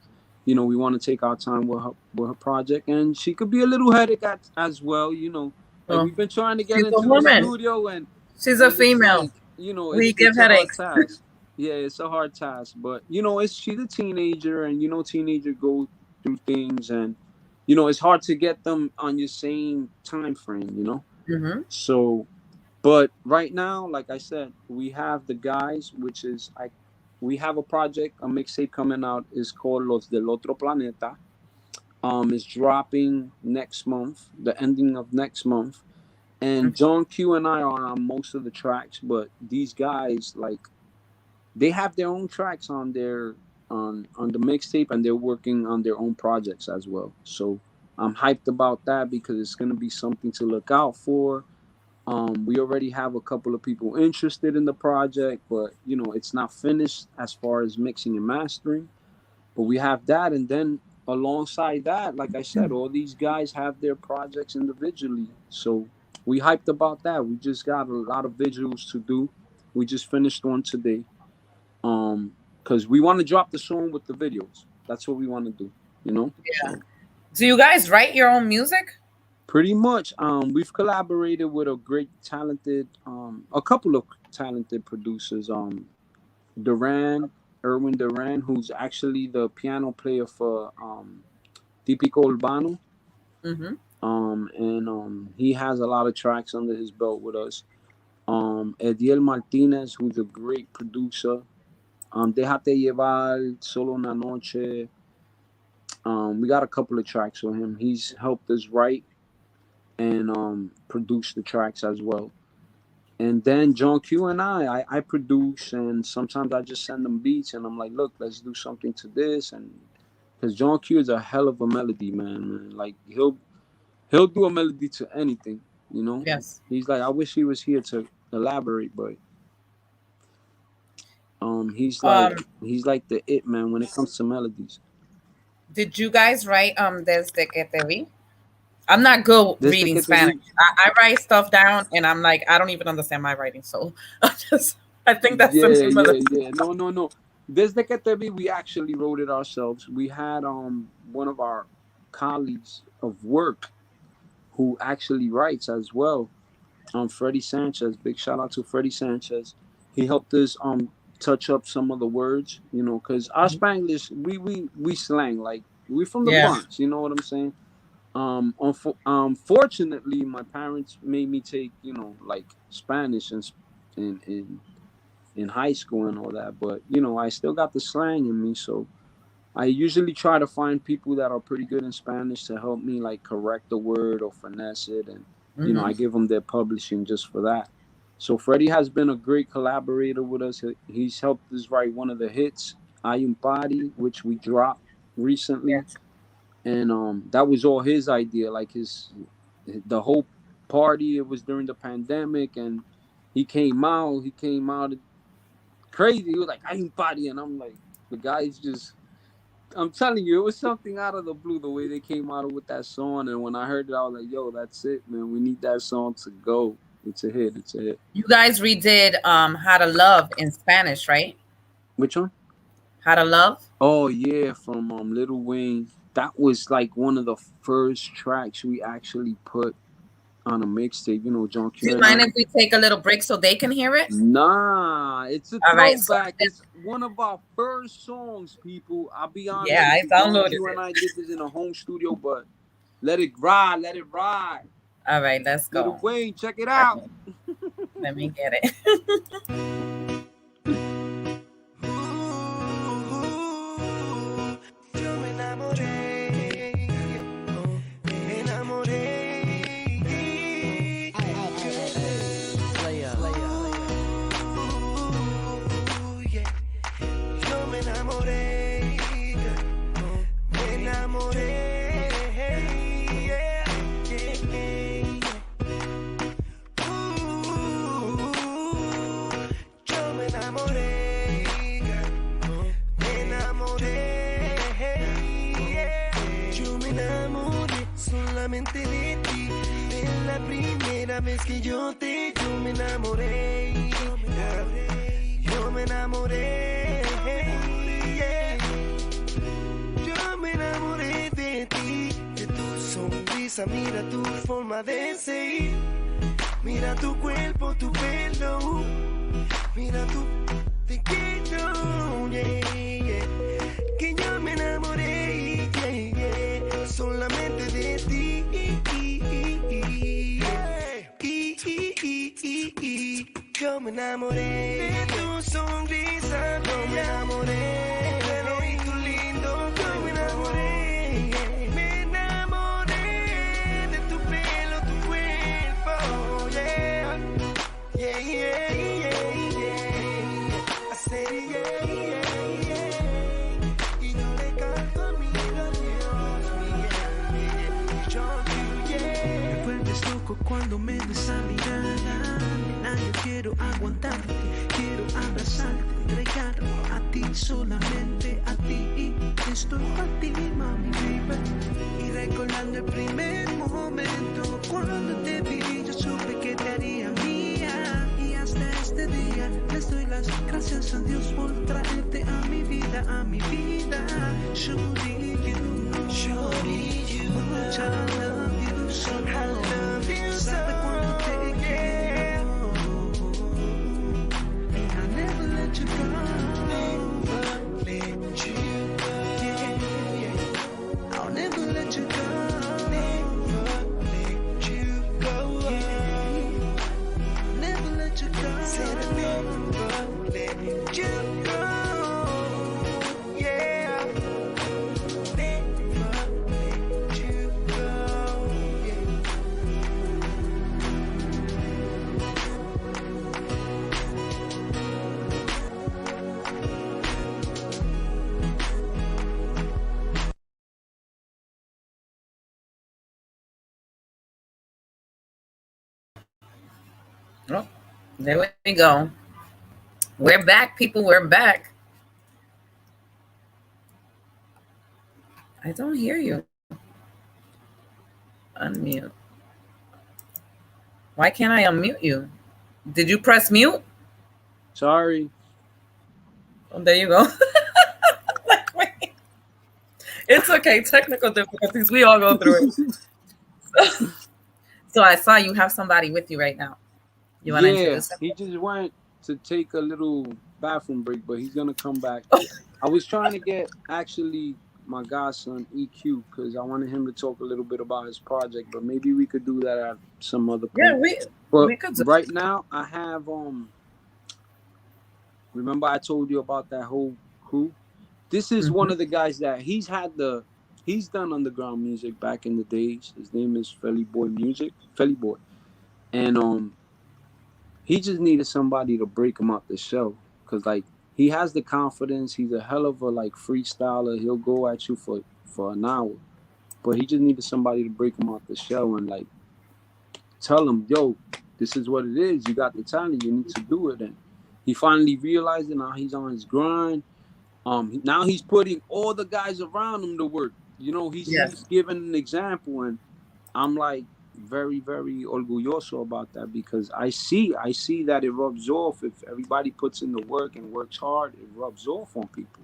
we want to take our time with her project, and she could be a little headache as well. Like Well, we've been trying to get she's a into the woman. studio and She's a and it's female. like We give it's a hard headaches. task. Yeah, it's a hard task, but it's she's a teenager, and teenagers go through things, and it's hard to get them on your same time frame. Mm-hmm. So, but right now, like I said, we have the guys, which is we have a project, a mixtape coming out, is called Los del Otro Planeta. It's dropping next month, the ending of next month, And John Q and I are on most of the tracks, but these guys, like, they have their own tracks on their on the mixtape, and they're working on their own projects as well. So I'm hyped about that because it's gonna be something to look out for. We already have a couple of people interested in the project, but you know it's not finished as far as mixing and mastering. But we have that, and then alongside that, like I said, all these guys have their projects individually. So we hyped about that. We just got a lot of visuals to do. We just finished one today. Because we want to drop the song with the videos. That's what we want to do, you know? Yeah. So Do you guys write your own music? pretty much, we've collaborated with a great talented, a couple of talented producers. Duran, Erwin Duran, who's actually the piano player for Típico Urbano. And he has a lot of tracks under his belt with us. Ediel Martinez, who's a great producer. Déjate llevar, Solo una noche. We got a couple of tracks with him. He's helped us write and produce the tracks as well. And then John Q and I produce, and sometimes I just send them beats, and I'm like, look, let's do something to this. And because John Q is a hell of a melody man. Like he'll do a melody to anything, you know. Yes. He's like, I wish he was here to elaborate, but he's like the it man when it comes to melodies. Did you guys write Desde que te vi? I'm not good Desde reading que te Spanish. vi. I write stuff down and I'm like, I don't even understand my writing. So I think that's yeah. No. Desde que te vi, we actually wrote it ourselves. We had one of our colleagues of work who actually writes as well. Freddie Sanchez, big shout out to Freddie Sanchez. He helped us touch up some of the words, you know, because our Spanglish, we slang, like we from the Bronx, you know what I'm saying? Fortunately, my parents made me take, you know, like Spanish in high school and all that, but you know, I still got the slang in me, so I usually try to find people that are pretty good in Spanish to help me like correct the word or finesse it, and you know, I give them their publishing just for that. So Freddie has been a great collaborator with us. He's helped us write one of the hits, Hay un Party, which we dropped recently. And that was all his idea. Like the whole party, it was during the pandemic, and he came out crazy. He was like, Hay un Party, and I'm like, the guy's just, I'm telling you, it was something out of the blue the way they came out with that song. And when I heard it, I was like, yo, that's it, man. We need that song to go. It's a hit. You guys redid How to Love in Spanish, right? Which one? How to Love? Oh yeah, from Lil Wayne. That was like one of the first tracks we actually put on a mixtape. You know, John Q. Do you mind if we take a little break so they can hear it? Nah, it's a throwback. Right, so it's one of our first songs, people. I'll be honest. Yeah, I downloaded it. And I did this in a home studio, but let it ride. All right, let's go. Lil Wayne, check it out. Let me get it. De ti, en la primera vez que yo me enamoré, yo me enamoré, yo me enamoré de ti, de tu sonrisa, mira tu forma de ser, mira tu cuerpo, tu pelo, mira tu tequila, que yo me enamoré, solamente de ti. Yo me enamoré de tu sonrisa, yo me enamoré de lo lindo, yo me enamoré de tu pelo, tu cuerpo. Me vuelves loco cuando me des esa mirada. Nena, yo quiero aguantarte, quiero abrazarte, entregarme a ti, solamente a ti. Estoy para ti, mami, baby. Y recordando el primer momento cuando te vi, yo supe que te haría mía. Y hasta este día les doy las gracias a Dios por traerte a mi vida, a mi vida. Shorty, you, much I love you so. I love you so. Sabe cuando te quiero, and I'll never let you go. Never let you go. Yeah, yeah. I'll never let you go. Never let you go. Yeah. I'll never let you go. Said I'll never let you go. Yeah. Never let you go. Yeah. Oh, there we go. We're back, people. We're back. I don't hear you. Unmute. Why can't I unmute you? Did you press mute? Sorry. Oh, there you go. Like, wait. It's okay. Technical difficulties. We all go through it. So I saw you have somebody with you right now. You want to Yeah, introduce him? he just went to take a little bathroom break, but he's gonna come back. I was trying to get actually my godson EQ because I wanted him to talk a little bit about his project, but maybe we could do that at some other Yeah, point. we But could do. right now, I have remember I told you about that whole crew? This is one of the guys that he's done underground music back in the days. His name is Felly Boy. And he just needed somebody to break him out the show. Cause like he has the confidence, he's a hell of a like freestyler. He'll go at you for an hour. But he just needed somebody to break him out the show and like tell him, yo, this is what it is. You got the talent, you need to do it. And he finally realized it. Now he's on his grind. Now he's putting all the guys around him to work. You know, he's giving an example, and I'm like very, very orgulloso about that because I see that it rubs off. If everybody puts in the work and works hard, it rubs off on people.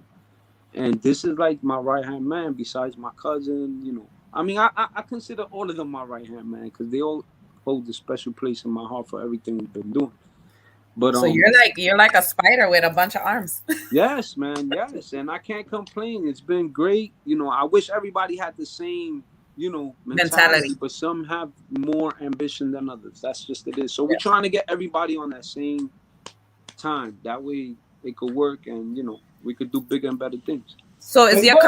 And this is like my right hand man, besides my cousin. You know, I mean, I consider all of them my right hand man because they all hold a special place in my heart for everything we've been doing. But So you're like a spider with a bunch of arms. yes, man, yes, and I can't complain. It's been great. You know, I wish everybody had the same, you know, mentality, but some have more ambition than others. That's just it is. So we're trying to get everybody on that same time. That way it could work, and you know, we could do bigger and better things. So is your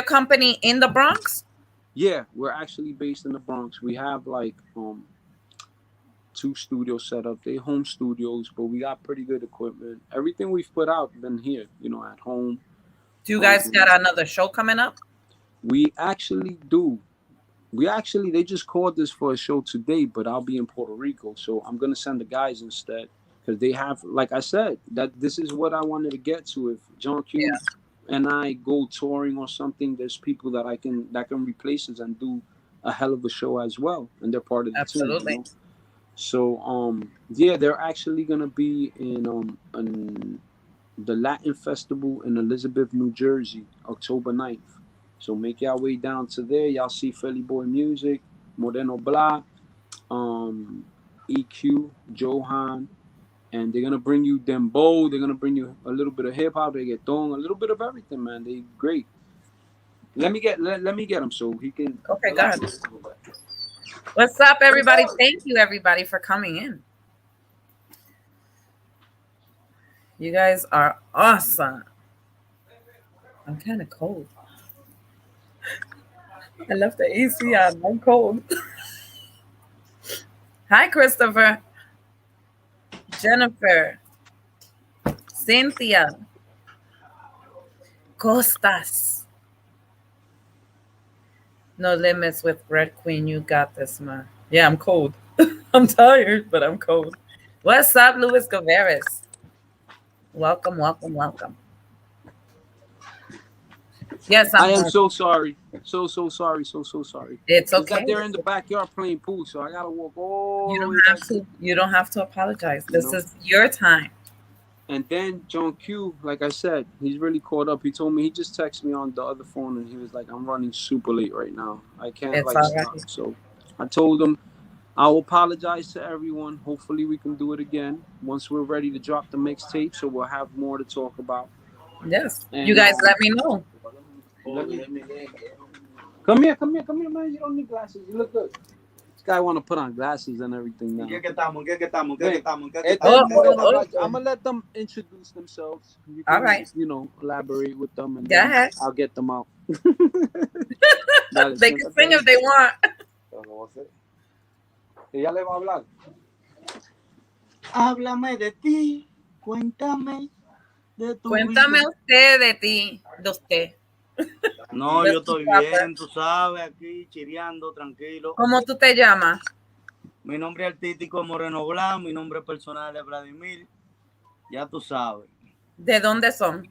company in the Bronx? Yeah, we're actually based in the Bronx. We have like 2 studios set up. They home studios, but we got pretty good equipment. Everything we've put out been here, you know, at home. Do you guys got another show coming up? We actually do. They just called us for a show today, but I'll be in Puerto Rico, so I'm gonna send the guys instead because they have, like I said, that this is what I wanted to get to. If Jon Q and I go touring or something, there's people that can replace us and do a hell of a show as well, and they're part of the team. You know? So yeah, they're actually gonna be in the Latin Festival in Elizabeth, New Jersey, October 9th. So make y'all way down to there. Y'all see Felly Boy Music, Moreno Blah, EQ, Johan, and they're gonna bring you dembow. They're gonna bring you a little bit of hip hop, reggaeton, a little bit of everything, man. They great. Let me get him so he can. Okay, go ahead. What's up, everybody? Thank you, everybody, for coming in. You guys are awesome. I'm kind of cold. I left the AC on. I'm cold. Hi, Christopher. Jennifer. Cynthia. Costas. No limits with Red Queen. You got this, man. Yeah, I'm cold. I'm tired, but I'm cold. What's up, Luis Gaveras? Welcome, welcome, welcome. Yes, I I'm am home. so sorry. So sorry. So sorry. It's It's okay. that they're in the backyard playing pool, so I gotta walk all You the don't way have back. to. You don't have to apologize. You This know. is your time. And then John Q, like I said, he's really caught up. He told me, he just texted me on the other phone and he was like, I'm running super late right now. I can't It's like all stop. right. So I told him I'll apologize to everyone. Hopefully we can do it again once we're ready to drop the mixtape, so we'll have more to talk about. Yes. You And guys let me know. come here, man. You don't need glasses. You look good. This guy want to put on glasses and everything now. I'm gonna let them introduce themselves. You can, All right. elaborate with them, and Go then ahead. I'll get them out. They can sing if they want. Ella le va a hablar. Háblame de ti, cuéntame de tu Cuéntame vida. usted de ti, de usted. No, De yo tu estoy papá. bien, tú sabes, aquí chireando, tranquilo. ¿Cómo tú te llamas? Mi nombre artístico es Moreno Blanc, mi nombre personal es Vladimir, ya tú sabes. ¿De dónde son?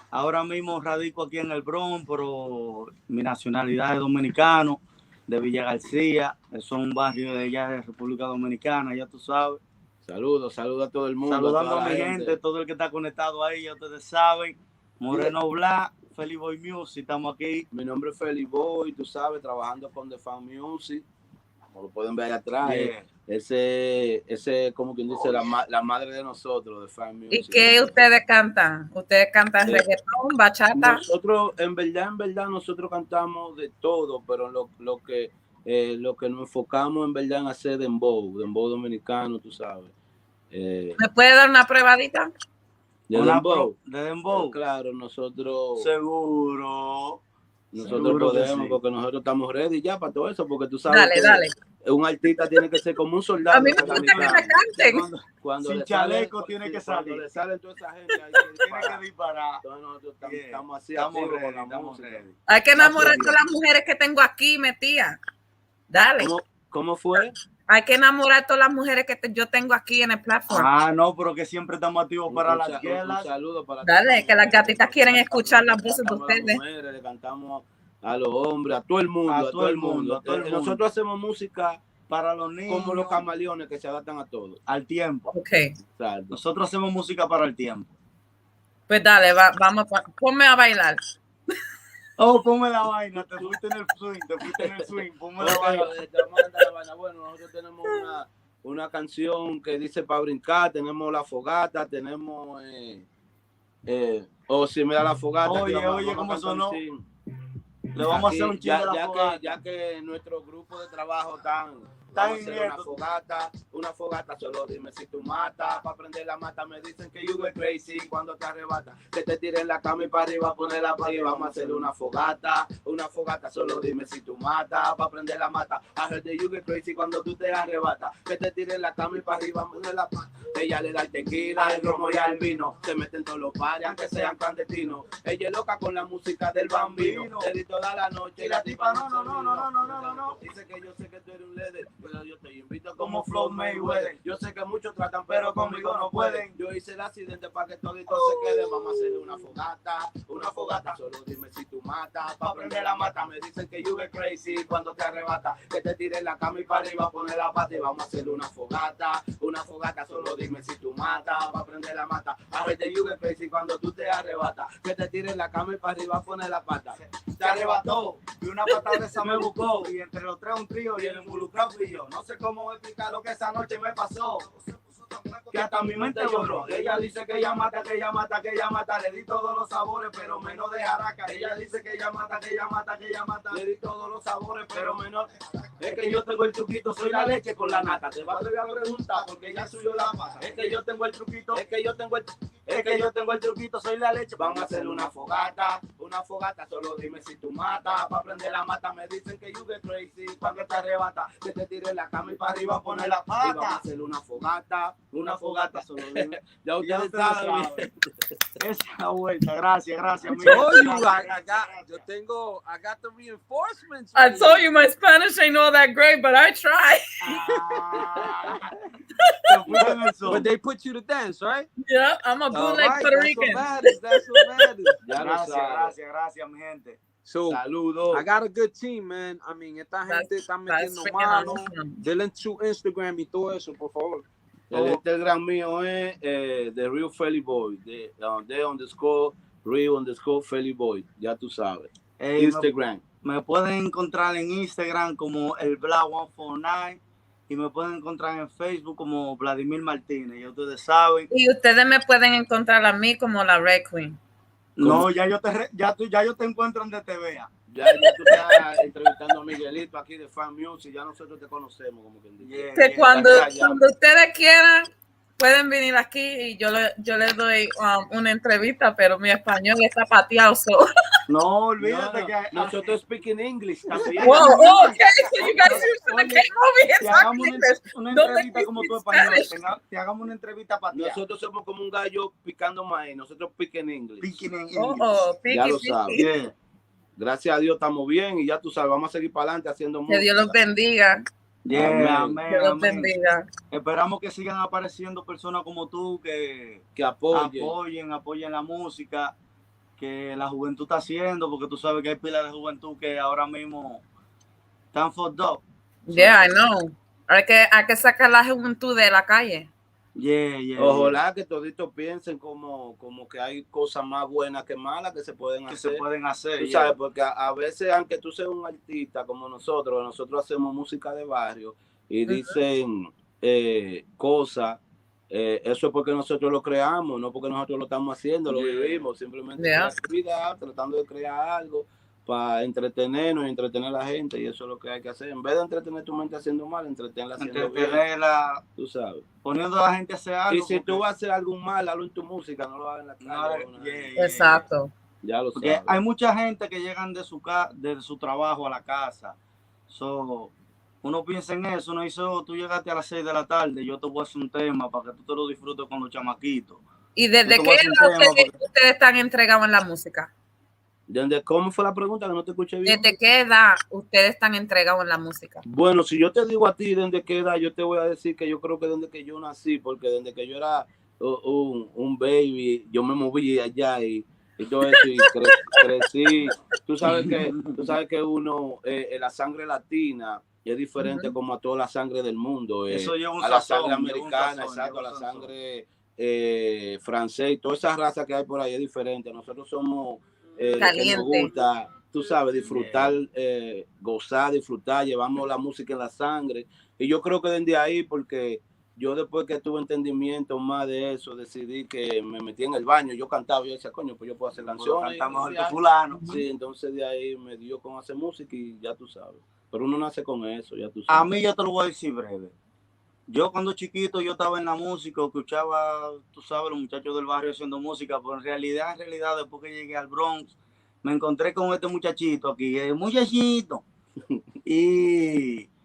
Ahora mismo radico aquí en el Bronx, pero mi nacionalidad es dominicano, de Villa García, es un barrio de allá de República Dominicana, ya tú sabes. Saludos a todo el mundo. Saludando a mi gente, todo el que está conectado ahí, ya ustedes saben. Moreno Blanc, Feli Boy Music, estamos aquí. Mi nombre es Feli Boy, tú sabes, trabajando con The Fan Music. Como lo pueden ver ahí atrás. Yeah. Ese, como quien dice, la madre de nosotros, The Fan Music. ¿Y qué ustedes cantan? ¿Ustedes cantan reggaetón, bachata? Nosotros, en verdad, nosotros cantamos de todo, pero lo que nos enfocamos en verdad en hacer dembow dominicano, tú sabes. ¿Me puede dar una probadita? ¿De dembow? De dembow. Claro, nosotros... Seguro. Nosotros Seguro podemos, sí. Porque nosotros estamos ready ya para todo eso, porque tú sabes Dale. un artista tiene que ser como un soldado. A mí me gusta que me canten. Cuando Sin le chaleco salen, tiene que cuando salir. le salen toda esa gente, Tiene que disparar. Entonces nosotros estamos así, Estamos activos ready, con la estamos música. ready. Hay que enamorar a todas las mujeres que tengo aquí metidas. Dale. ¿Cómo fue? Hay que enamorar a todas las mujeres que yo tengo aquí en el platform. No, pero que siempre estamos activos para las guerras. Un saludo para Dale, que las gatitas quieren escuchar las voces de ustedes. A las mujeres, le cantamos a los hombres, a todo el mundo. A todo el mundo. Nosotros hacemos música para los niños. como los camaleones que se adaptan a todo. Al tiempo. Ok. Exacto. Nosotros hacemos música para el tiempo. Pues dale, vamos, ponme a bailar. Oh, ponme la vaina, te fuiste en el swing, ponme la vaina. Bueno, nosotros tenemos una canción que dice para brincar, tenemos la fogata, tenemos si me da la fogata. Oye, ¿cómo sonó? Le vamos a hacer un chingo de la fogata. Ya que nuestro grupo de trabajo vamos a hacer una fogata, solo dime si tú matas, para prender la mata me dicen que you go crazy cuando te arrebata, que te tiren la cama y para arriba, ponerla para arriba, vamos a hacer una fogata, solo dime si tú matas, para prender la mata, I heard that you go crazy cuando tú te arrebatas, que te tiren la cama y para arriba, ponerla para ella le da el tequila, el romo y el vino, se meten todos los pares, aunque sean clandestinos, ella es loca con la música del bambino, le di toda la noche y la tipa no, dice que yo sé que tú eres un líder, pero yo te invito como Flow Mayweather. Yo sé que muchos tratan, pero conmigo no pueden. Yo hice el accidente para que todito se quede. Vamos a hacer una fogata, solo dime si tú matas. Pa' prender la mata, me dicen que you get crazy cuando te arrebata. Que te tires la cama y para arriba, poner la pata y vamos a hacer una fogata, solo dime si tú matas. Pa' prender la mata, a ver de you get crazy cuando tú te arrebatas. Que te tires la cama y para arriba, poner la pata. Te arrebató, y una pata de esa me buscó. Y entre los tres un trío y el involucrado fui yo. No sé cómo explicar lo que esa noche me pasó. Que hasta mi mente lloró. Ella dice que ella mata. Le di todos los sabores, pero menos de jaraca. Ella dice que ella mata. Le di todos los sabores, pero menos. Es que yo tengo el truquito, soy la leche con la nata. Te va a preguntar porque ella subió la pata. Es que yo tengo el truquito, soy la leche. Vamos a hacer una fogata, solo dime si tú matas. Pa' prender la mata me dicen que you get crazy pa' que te arrebata, que te tire la cama y para arriba poner la pata. Y vamos a hacer una fogata, solo ya ustedes saben. Esa vuelta, gracias. I got the reinforcements. I told you my Spanish ain't all that great, but I try. But they put you to dance, right? Yeah, I'm a bootleg Puerto Rican. That's what matters. Gracias, mi gente. So, Saludos. I got a good team, man. I mean, esta gente está metiendo mano. Denle su Instagram y todo eso, por favor. El Instagram mío es The Real Felly Boy. The _Real Felly Boy. Ya tú sabes. Instagram. Me pueden encontrar en Instagram como el Bla 149 y me pueden encontrar en Facebook como Vladimir Martínez. Ya ustedes saben. Y ustedes me pueden encontrar a mí como la Red Queen. No, ya yo te encuentro donde te vea. Ya tú estás entrevistando a Miguelito aquí de Fan Music, ya nosotros te conocemos como quien dice. Que cuando ustedes quieran, pueden venir aquí y yo les doy una entrevista, pero mi español está pateado. No, olvídate que nosotros speaking English también. Wow, okay, so you guys usually came over here talking English. Una entrevista como tu español, te hagamos una entrevista para ti. Nosotros somos como un gallo picando maíz, nosotros speaking English. Ya lo sabes. Yeah. Gracias a Dios estamos bien y ya tú sabes, vamos a seguir para adelante haciendo música. Que Dios los bendiga. Amén. Dios los bendiga. Esperamos que sigan apareciendo personas como tú que apoyen la música que la juventud está haciendo, porque tú sabes que hay pilas de juventud que ahora mismo están fucked up. Yeah, I know. Hay que sacar la juventud de la calle. Ojalá que toditos piensen como que hay cosas más buenas que malas que se pueden hacer. Tú sabes, porque a veces, aunque tú seas un artista como nosotros hacemos música de barrio y dicen cosas, eso es porque nosotros lo creamos, no porque nosotros lo estamos haciendo, lo vivimos, simplemente creatividad, tratando de crear algo para entretenernos y entretener a la gente, y eso es lo que hay que hacer. En vez de entretener tu mente haciendo mal, entretenerla haciendo bien. Tú sabes. Poniendo a la gente a hacer algo. Y si tú vas a hacer algo mal, hazlo en tu música, no lo hagas en la calle. Exacto. Ya lo porque sabes. hay mucha gente que llegan de su trabajo a la casa. Uno piensa en eso, uno dice, tú llegaste a las 6 de la tarde, yo te voy a hacer un tema para que tú te lo disfrutes con los chamaquitos. ¿Y desde qué edad ustedes están entregados en la música? ¿Cómo fue la pregunta? Que no te escuché bien. ¿Desde qué edad ustedes están entregados en la música? Bueno, si yo te digo a ti desde qué edad, yo te voy a decir que yo creo que desde que yo nací, porque desde que yo era un baby, yo me moví allá y todo eso, y crecí. Tú sabes que uno, la sangre latina es diferente como a toda la sangre del mundo. Eso lleva un a la sangre americana, exacto, a la sangre francés, toda esa raza que hay por ahí es diferente. Nosotros somos que nos gusta, tú sabes, disfrutar, gozar, disfrutar, llevamos la música en la sangre. Y yo creo que desde ahí, porque yo después que tuve entendimiento más de eso, decidí que me metí en el baño, yo cantaba, yo decía, coño, pues yo puedo hacer canciones. Cantamos el fulano. Sí, entonces de ahí me dio con hacer música y ya tú sabes. Pero uno nace con eso, ya tú sabes. A mí yo te lo voy a decir breve. Yo cuando chiquito yo estaba en la música, escuchaba, tú sabes, los muchachos del barrio haciendo música, pero en realidad, después que llegué al Bronx, me encontré con este muchachito aquí, muchachito.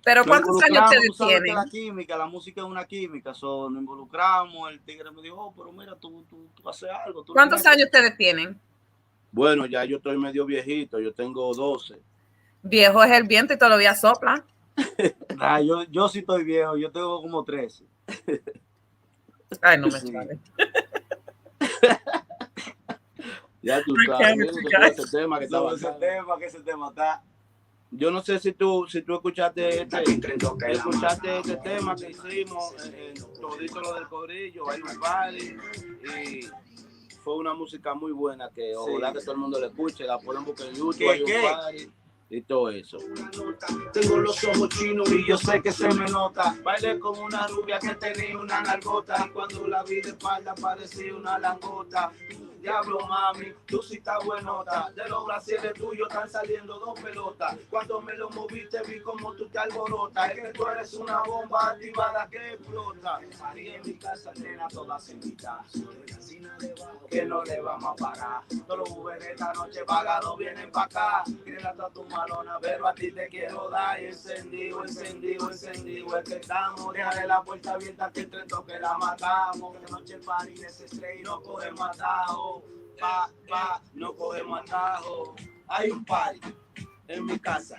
¿Pero cuántos años ustedes tienen? La química, la música es una química, nos involucramos, el tigre me dijo, pero mira, tú haces algo. ¿Cuántos años ustedes tienen? Bueno, ya yo estoy medio viejito, yo tengo 12. Viejo es el viento y todavía sopla. Yo sí estoy viejo, yo tengo como 13. Ay, no me sale. Ya tú sabes, ese tema que está. Yo no sé si tú escuchaste este tema que hicimos, todito lo del corillo, hay un party, y fue una música muy buena que ojalá que todo el mundo la escuche, la pueden buscar en YouTube, hay un party y todo eso. Tengo los ojos chinos y yo sé que se me nota. Bailé con una rubia que tenía una nalgota, cuando la vi de espalda parecía una langota. Diablo, mami, tú sí estás buenota. De los brasieres tuyos están saliendo 2 pelotas. Cuando me lo moviste vi como tú te alborotas. Es que tú eres una bomba activada que explota. Ahí en mi casa, nena, todas invitadas. Que no le vamos a pagar. Todos los Uber esta noche pagados vienen pa' acá. Quieren hasta tu malona, pero a ti te quiero dar. Encendido, encendido, encendido. Es que estamos, déjale la puerta abierta que entre toque la matamos. Que noche el party de ese estrella y no cogemos atajo. No cogemos atajo. Hay un party en mi casa.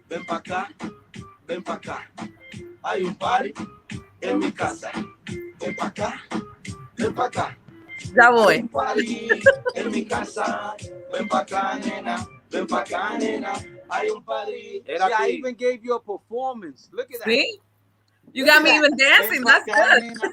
Ven pa' acá, ven pa' acá. Hay un party en mi casa. Ven pa' acá, ven pa' acá. Ya Hay voy. un party en mi casa. Ven pa' acá, nena. Ven pa' acá, nena. Hay un party. See, I even gave you a performance. Look at that. See? You got me even dancing. That's good.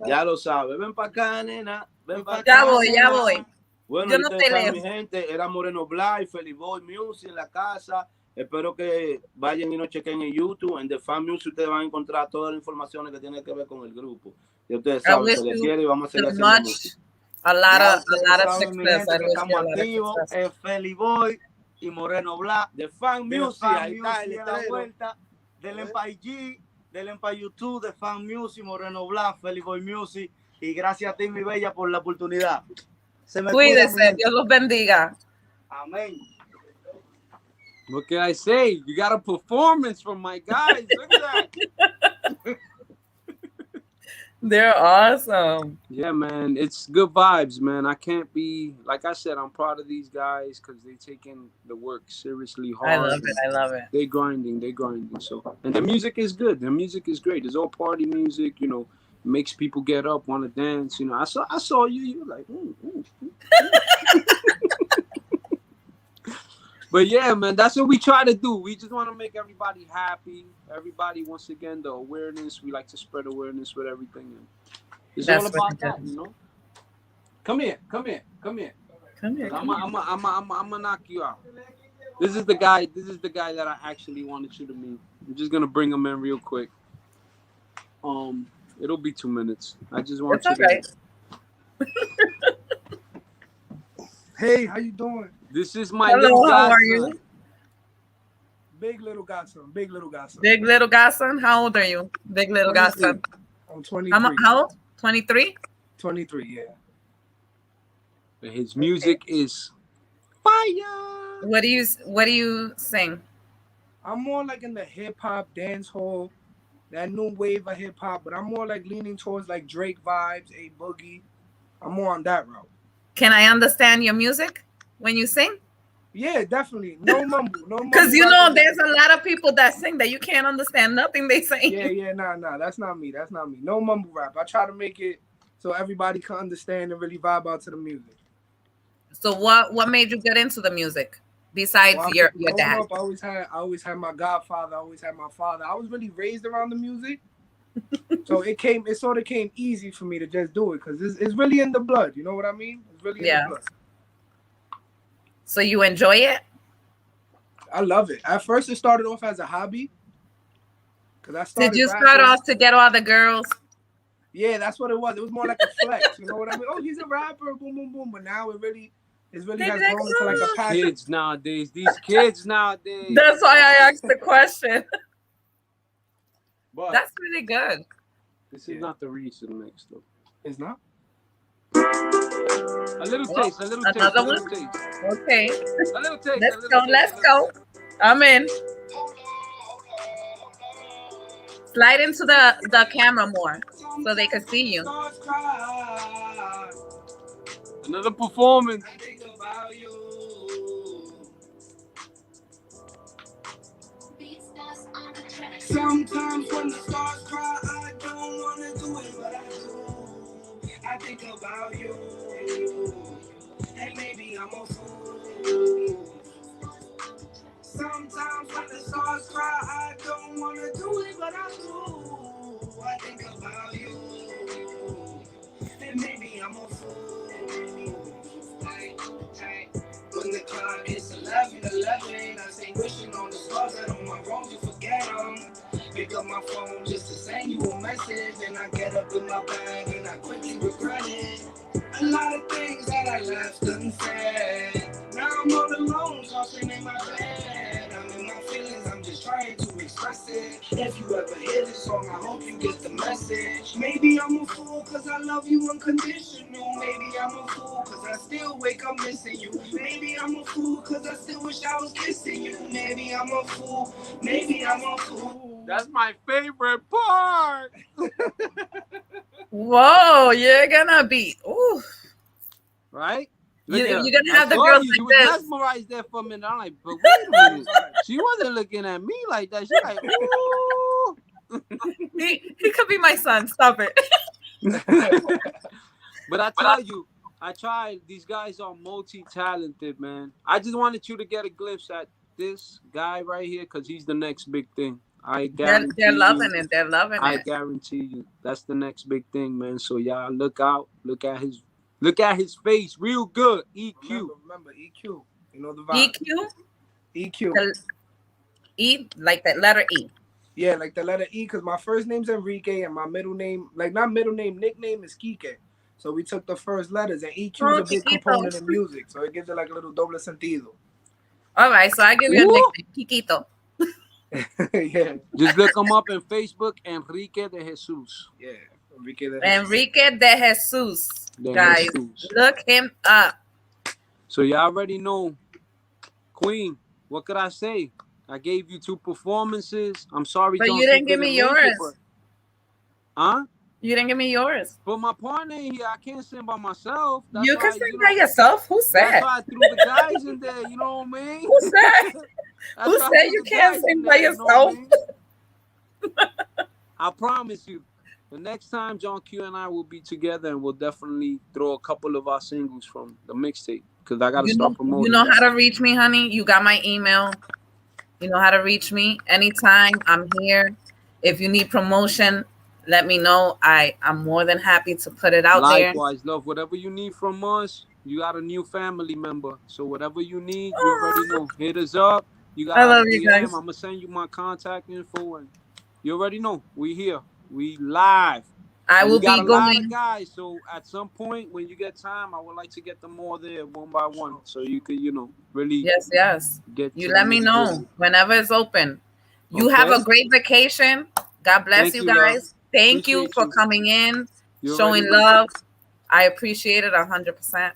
Ya lo sabes. Ven pa' acá, nena. Ven pa' acá. Ya voy, ya nena. voy. Bueno, Yo no ustedes te saben, leo. mi gente, era Moreno Black, Feliz Boy Music en la casa. Espero que vayan y nos chequen en YouTube. En The Fan Music ustedes van a encontrar todas las informaciones que tienen que ver con el grupo. Y ustedes I saben, wish se les you quiere y vamos a seguir the haciendo much, música. a lot Ya of ustedes saben, mi success. gente, I que wish you estamos a lot of activos. success. Feli Boy y Moreno Black. The Fan The Music, Fan ahí está el Music a la letrero. vuelta. Denle pa' IG, denle pa' YouTube, The Fan Music, Moreno Black, Feli Boy Music. Y gracias a ti, mi bella, por la oportunidad. Se me cuida, mi Cuídese, gente. Dios los bendiga. Amén. What can I say? You got a performance from my guys. Look at that. They're awesome. Yeah, man, it's good vibes, man. I can't be, like I said, I'm proud of these guys because they taking the work seriously hard. I love it. I love it. They grinding. So, and the music is good. The music is great. It's all party music, you know, makes people get up, want to dance. You know, I saw you. You were like, But yeah, man, that's what we try to do. We just want to make everybody happy. Everybody, once again, the awareness. We like to spread awareness with everything. And it's That's all what about that, you know. Come here. Come here. I'm gonna knock you out. This is the guy that I actually wanted you to meet. I'm just gonna bring him in real quick. It'll be 2 minutes. I just want It's you okay. Hey, how you doing? This is my Hello, little how are godson. you? Big little godson. Big little godson. Big little godson. How old are you? Big little 23. godson. I'm 23. How old? 23? 23, yeah. But his music is fire. What do you sing? I'm more like in the hip hop, dance hall, that new wave of hip hop, but I'm more like leaning towards like Drake vibes, A Boogie. I'm more on that route. Can I understand your music when you sing? Yeah, definitely. No mumble. No mumble. Because you know there's a lot of people that sing that you can't understand nothing they say. Yeah, nah. That's not me. No mumble rap. I try to make it so everybody can understand and really vibe out to the music. So what made you get into the music besides your dad? Up, I always had my godfather. I always had my father. I was really raised around the music. So it sort of came easy for me to just do it because it's really in the blood. You know what I mean? It's really in the blood. So you enjoy it? I love it. At first, it started off as a hobby. Did you start off to get all the girls? Yeah, that's what it was. It was more like a flex. You know what I mean? Oh, he's a rapper. Boom, boom, boom. But now it really has grown into like a passion. These kids nowadays. That's why I asked the question. But that's really good. This is not the recent mix, though. It's not? A little taste. Another one? Okay. A little taste. Let's go. I'm in. Slide into the camera more so they can see you. Another performance. Sometimes when the stars cry, I don't wanna do it, but I do. I think about you, and maybe I'm a fool. Sometimes when the stars cry, I don't wanna do it, but I do. I think about you, and maybe I'm a fool. Hey. When the clock hits 11, I say wishing on the stars that on my wrongs you forget them. Pick up my phone just to send you a message, and I get up in my bag and I quickly regret it. A lot of things that I left unsaid. Now I'm all alone, tossing in my bed. I'm in my feelings, I'm just trying to express it. If you ever hear this song, I hope you get the message. Maybe I'm a fool cause I love you unconditional. Maybe I'm a fool cause I still wake up missing you. Maybe I'm a fool cause I still wish I was kissing you. Maybe I'm a fool, maybe I'm a fool. That's my favorite part. Whoa, you're gonna be ooh. Right? You're Look at her. gonna have I the saw girls you. You like was this. mesmerized there for a minute. I'm like, but wait a minute. She wasn't looking at me like that. She like, ooh. He could be my son. Stop it. But I tell you, I tried. These guys are multi-talented, man. I just wanted you to get a glimpse at this guy right here because he's the next big thing. I guarantee They're loving you, it. They're loving I it. guarantee you that's the next big thing, man. So y'all look out. Look at his face real good. EQ. Remember EQ. You know the vibe. EQ. EQ. The E, like that letter E. Yeah, like the letter E, because my first name's Enrique and my middle name, like not middle name, nickname is Kike. So we took the first letters, and EQ is a big component in music, so it gives it like a little doble sentido. All right, so I give you a nickname, Kikito. Yeah. Just look him up in Facebook, Enrique de Jesus. Yeah, Enrique de Jesus. Guys, look him up. So y'all already know, Queen. What could I say? I gave you 2 performances. I'm sorry, but John you didn't give me yours. Huh? You didn't give me yours. But my partner in here, I can't sing by myself. That's you can why, sing by yourself. Who said? That's why I threw the guys in there. You know what I mean? Who said? Who said you can't sing by yourself? You know I promise you, the next time Jon Q and I will be together, and we'll definitely throw a couple of our singles from the mixtape because I got to start promoting. You know how to reach me, honey. You got my email. You know how to reach me anytime. I'm here. If you need promotion, let me know. I'm more than happy to put it out there. Likewise, love. Whatever you need from us, you got a new family member. So whatever you need, you already know. Hit us up. You got I love you guys. I'm gonna send you my contact info, and you already know. We here. We live. I will be going. A lot of guys. So at some point, when you get time, I would like to get them all there one by one, so you could, really. Yes. Get you let me know business. Whenever it's open. You have a great vacation. God bless you guys. Love. Thank you for coming in, showing love. I appreciate it 100%.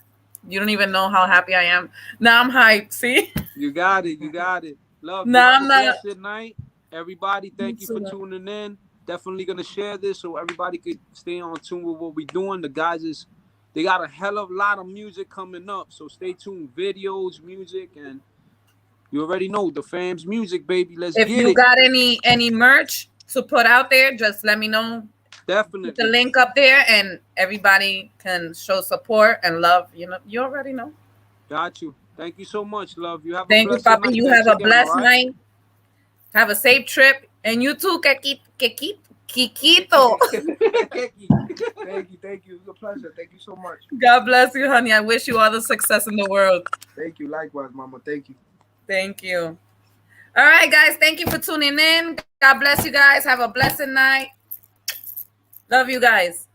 You don't even know how happy I am. Now I'm hyped. See? You got it. Love. No, I'm not. Good night, everybody. Thank you for tuning in. Definitely gonna share this so everybody could stay on tune with what we're doing. The guys they got a hell of a lot of music coming up, so stay tuned. Videos, music, and you already know the fams music, baby. Let's get it. If you got any merch to put out there, just let me know. Definitely. Put the link up there, and everybody can show support and love. You already know. Got you. Thank you so much, love. You have. Thank you, Papi. You have a blessed night. Have a safe trip. And you too, Kikito. Thank you. It was a pleasure. Thank you so much. God bless you, honey. I wish you all the success in the world. Thank you. Likewise, Mama. Thank you. Thank you. All right, guys. Thank you for tuning in. God bless you guys. Have a blessed night. Love you guys.